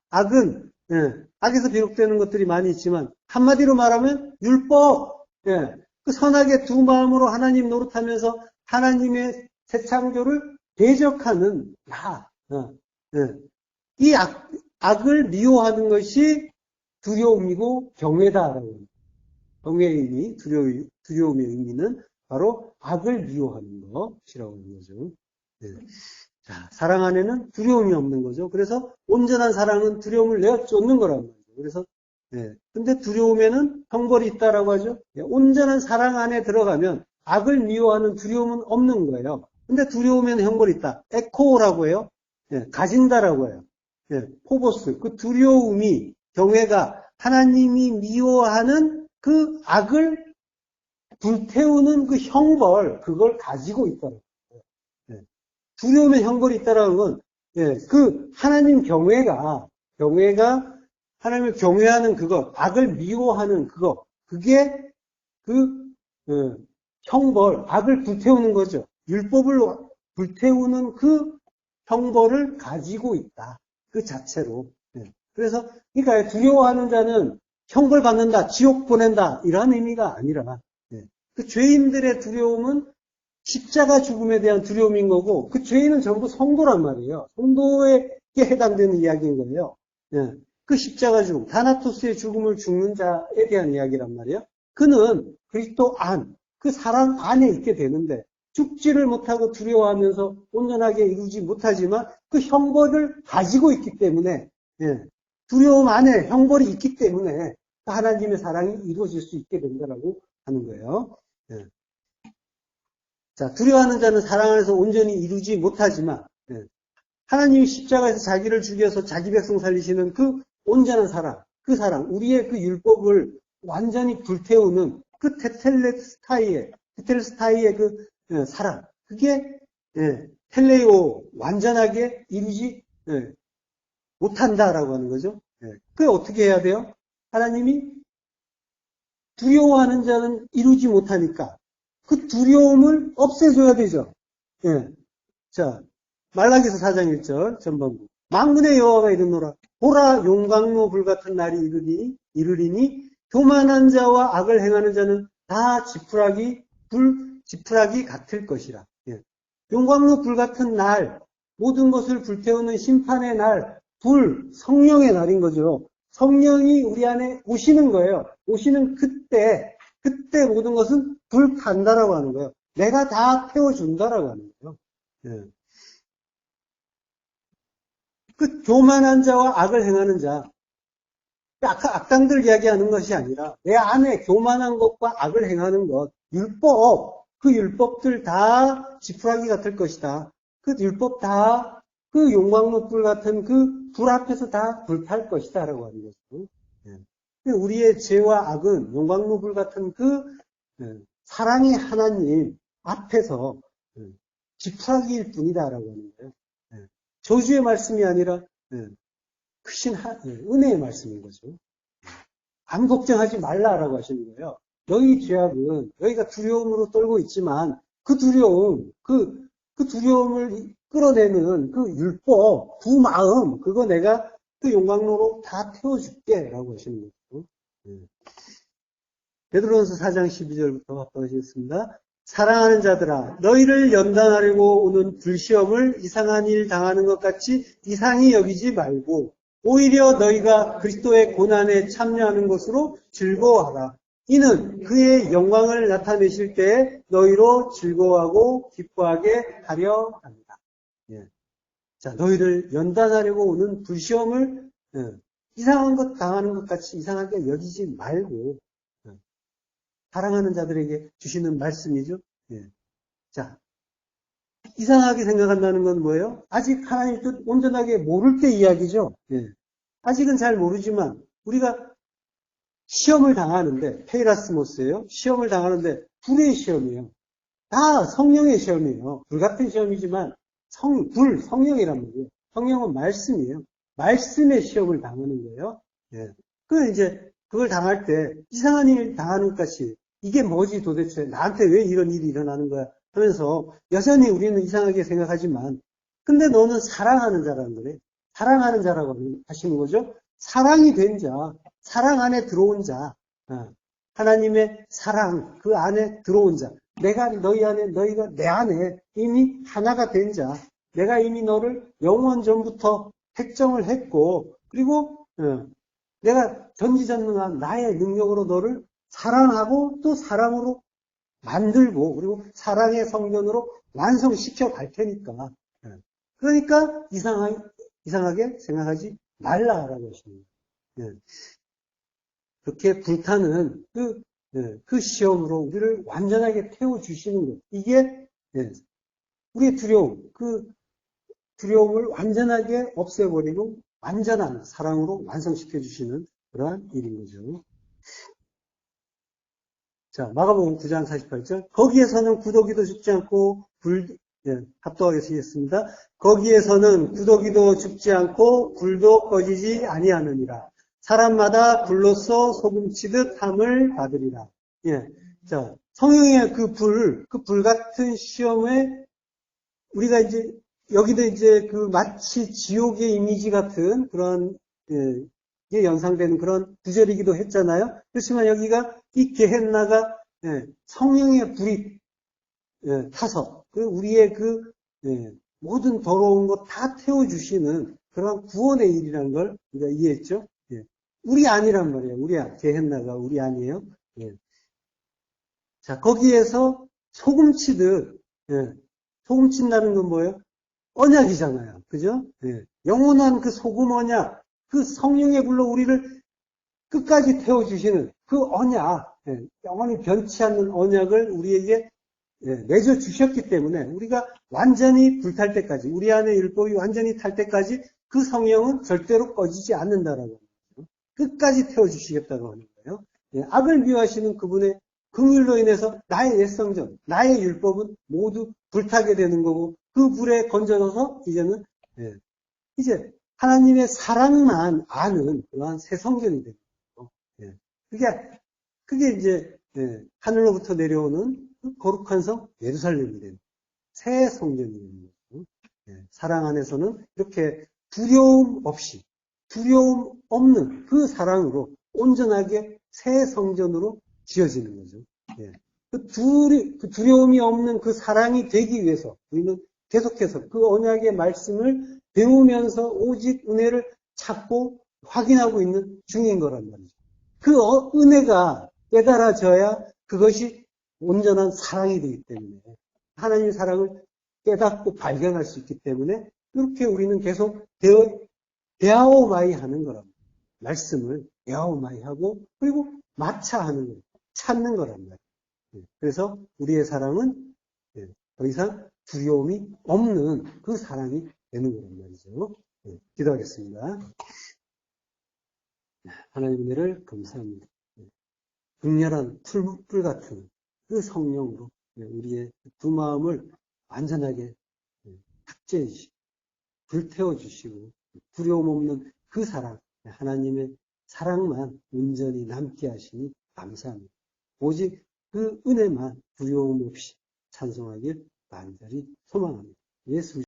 악은, 예. 악에서 비롯되는 것들이 많이 있지만, 한마디로 말하면 율법. 예. 그 선하게 두 마음으로 하나님 노릇하면서 하나님의 새 창조를 대적하는 예. 이 악을 미워하는 것이 두려움이고 경외다라고 합니다. 경외의 의미, 두려움의 의미는 바로 악을 미워하는 것이라고 하는 거죠. 예. 자, 사랑 안에는 두려움이 없는 거죠. 그래서 온전한 사랑은 두려움을 내어쫓는 거란 말이죠. 그래서 근데 두려움에는 형벌이 있다라고 하죠. 예, 온전한 사랑 안에 들어가면 악을 미워하는 두려움은 없는 거예요. 근데 두려움에는 형벌이 있다. 에코라고 해요. 예, 가진다라고 해요. 예, 포보스. 그 두려움이, 경외가 하나님이 미워하는 그 악을 불태우는 그 형벌, 그걸 가지고 있다는 거예요. 예, 두려움에 형벌이 있다라는 건, 예, 그 하나님 경외가 하나님을 경외하는 그것, 악을 미워하는 그것, 그게 그 형벌, 악을 불태우는 거죠. 율법을 불태우는 그 형벌을 가지고 있다. 그 자체로. 예. 그래서 그러니까 두려워하는 자는 형벌 받는다, 지옥 보낸다 이런 의미가 아니라 그 죄인들의 두려움은 십자가 죽음에 대한 두려움인 거고 그 죄인은 전부 성도란 말이에요. 성도에게 해당되는 이야기인 거예요. 그 십자가 죽음, 다나토스의 죽음을 죽는 자에 대한 이야기란 말이에요. 그는 그리스도 안, 그 사랑 안에 있게 되는데 죽지를 못하고 두려워하면서 온전하게 이루지 못하지만 그 형벌을 가지고 있기 때문에 두려움 안에 형벌이 있기 때문에 하나님의 사랑이 이루어질 수 있게 된다라고 하는 거예요. 자, 두려워하는 자는 사랑 안에서 온전히 이루지 못하지만 하나님이 십자가에서 자기를 죽여서 자기 백성 살리시는 그 온전한 사랑, 그 사랑, 우리의 그 율법을 완전히 불태우는 그 테텔레스타이의 그 사랑, 그게 텔레오 완전하게 이루지 못한다라고 하는 거죠. 그게 어떻게 해야 돼요? 하나님이 두려워하는 자는 이루지 못하니까 그 두려움을 없애줘야 되죠. 자, 말라기서 4장 1절 전반부. 만군의 여호와가 이르노라. 보라, 용광로 불같은 날이 이르리니 교만한 자와 악을 행하는 자는 다 지푸라기 같을 것이라. 용광로 불같은 날, 모든 것을 불태우는 심판의 날, 성령의 날인 거죠. 성령이 우리 안에 오시는 거예요. 오시는 그때 모든 것은 불탄다라고 하는 거예요. 내가 다 태워준다라고 하는 거예요. 그 교만한 자와 악을 행하는 자, 악당들 이야기하는 것이 아니라 내 안에 교만한 것과 악을 행하는 것, 율법, 그 율법들 다 지푸라기 같을 것이다. 그 율법 다 그 용광로불 같은 그 불 앞에서 다 불탈 것이다 라고 하는 거죠. 우리의 죄와 악은 용광로불 같은 그 사랑의 하나님 앞에서 지푸라기일 뿐이다라고 하는 거예요. 저주의 말씀이 아니라 크신 은혜의 말씀인 거죠. 아무 걱정하지 말라라고 하시는 거예요. 너희 죄악은 너희가 두려움으로 떨고 있지만 그 두려움, 그 두려움을 끌어내는 그 율법, 그 마음, 그거 내가 그 용광로로 다 태워줄게라고 하시는 거죠. 베드로전서 4장 12절부터 합독하시겠습니다. 사랑하는 자들아, 너희를 연단하려고 오는 불시험을 이상한 일 당하는 것 같이 이상히 여기지 말고 오히려 너희가 그리스도의 고난에 참여하는 것으로 즐거워하라. 이는 그의 영광을 나타내실 때에 너희로 즐거워하고 기뻐하게 하려 합니다. 자, 너희를 연단하려고 오는 불시험을 이상한 것 당하는 것 같이 이상하게 여기지 말고 사랑하는 자들에게 주시는 말씀이죠. 자, 이상하게 생각한다는 건 뭐예요? 아직 하나님 뜻 온전하게 모를 때 이야기죠. 아직은 잘 모르지만 우리가 시험을 당하는데 페이라스모스예요. 시험을 당하는데 불의 시험이에요. 다 성령의 시험이에요. 불같은 시험이지만 성령이란 말이에요. 성령은 말씀이에요. 말씀의 시험을 당하는 거예요. 그 이제 그걸 당할 때 이상한 일 당하는 것 같이 이게 뭐지 도대체 나한테 왜 이런 일이 일어나는 거야 하면서 여전히 우리는 이상하게 생각하지만 근데 너는 사랑하는 자라는 거네. 사랑하는 자라고 하시는 거죠. 사랑이 된 자, 사랑 안에 들어온 자, 하나님의 사랑 그 안에 들어온 자, 내가 너희 안에 너희가 내 안에 이미 하나가 된 자, 내가 이미 너를 영원 전부터 택정을 했고 그리고 내가 전지전능한 나의 능력으로 너를 사랑하고 또 사랑으로 만들고 그리고 사랑의 성전으로 완성시켜 갈 테니까 그러니까 이상하게 생각하지 말라라고 하십니다. 그렇게 불타는 그 시험으로 우리를 완전하게 태워주시는 것. 이게 우리의 두려움, 그 두려움을 완전하게 없애버리고 완전한 사랑으로 완성시켜 주시는 그러한 일인 거죠. 자, 마가복음 9장 48절. 거기에서는 구더기도 죽지 않고 합독하게 쓰겠습니다. 거기에서는 구더기도 죽지 않고 불도 꺼지지 아니하느니라. 사람마다 불로써 소금치듯 함을 받으리라. 자, 성령의 그 불 같은 시험에 우리가 이제 여기도 이제 그 마치 지옥의 이미지 같은 그런 게 연상되는 그런 구절이기도 했잖아요. 그렇지만 여기가 이 게헨나가 성령의 불이 타서 우리의 그 모든 더러운 것 다 태워주시는 그런 구원의 일이라는 걸 우리가 이해했죠. 우리 아니란 말이에요. 게헨나가 우리 아니에요. 자, 거기에서 소금치듯 소금친다는 건 뭐예요? 언약이잖아요. 그죠? 영원한 그 소금 언약, 그 성령의 불로 우리를 끝까지 태워주시는 그 언약, 영원히 변치 않는 언약을 우리에게 맺어 주셨기 때문에 우리가 완전히 불탈 때까지, 우리 안에 율법이 완전히 탈 때까지 그 성령은 절대로 꺼지지 않는다라고 하는 거죠. 끝까지 태워주시겠다고 하는 거예요. 악을 미워하시는 그분의 긍휼로 인해서 나의 옛성전, 나의 율법은 모두 불타게 되는 거고 그 불에 건져져서 이제는 이제 하나님의 사랑만 아는 그러한 새 성전이 되는 거예요. 그게 이제 하늘로부터 내려오는 그 거룩한 성 예루살렘이 되는 새 성전이 되는 거죠. 사랑 안에서는 이렇게 두려움 없이 두려움 없는 그 사랑으로 온전하게 새 성전으로 지어지는 거죠. 그 두려움이 없는 그 사랑이 되기 위해서 우리는 계속해서 그 언약의 말씀을 배우면서 오직 은혜를 찾고 확인하고 있는 중인 거란 말이죠. 그 은혜가 깨달아져야 그것이 온전한 사랑이 되기 때문에 하나님의 사랑을 깨닫고 발견할 수 있기 때문에 이렇게 우리는 계속 대하오마이 하는 거랍니다. 말씀을 에어마이하고 그리고 마차하는 거예요. 찾는 거란 말이에요. 그래서 우리의 사랑은 더 이상 두려움이 없는 그 사랑이 되는 거란 말이죠. 기도하겠습니다. 하나님 은혜를 감사합니다. 극렬한 풀 같은 그 성령으로 우리의 두 마음을 완전하게 탁재해 주시고 불태워 주시고 두려움 없는 그 사랑, 하나님의 사랑만 온전히 남게 하시니 감사합니다. 오직 그 은혜만 두려움 없이 찬송하길 간절히 소망합니다. 예수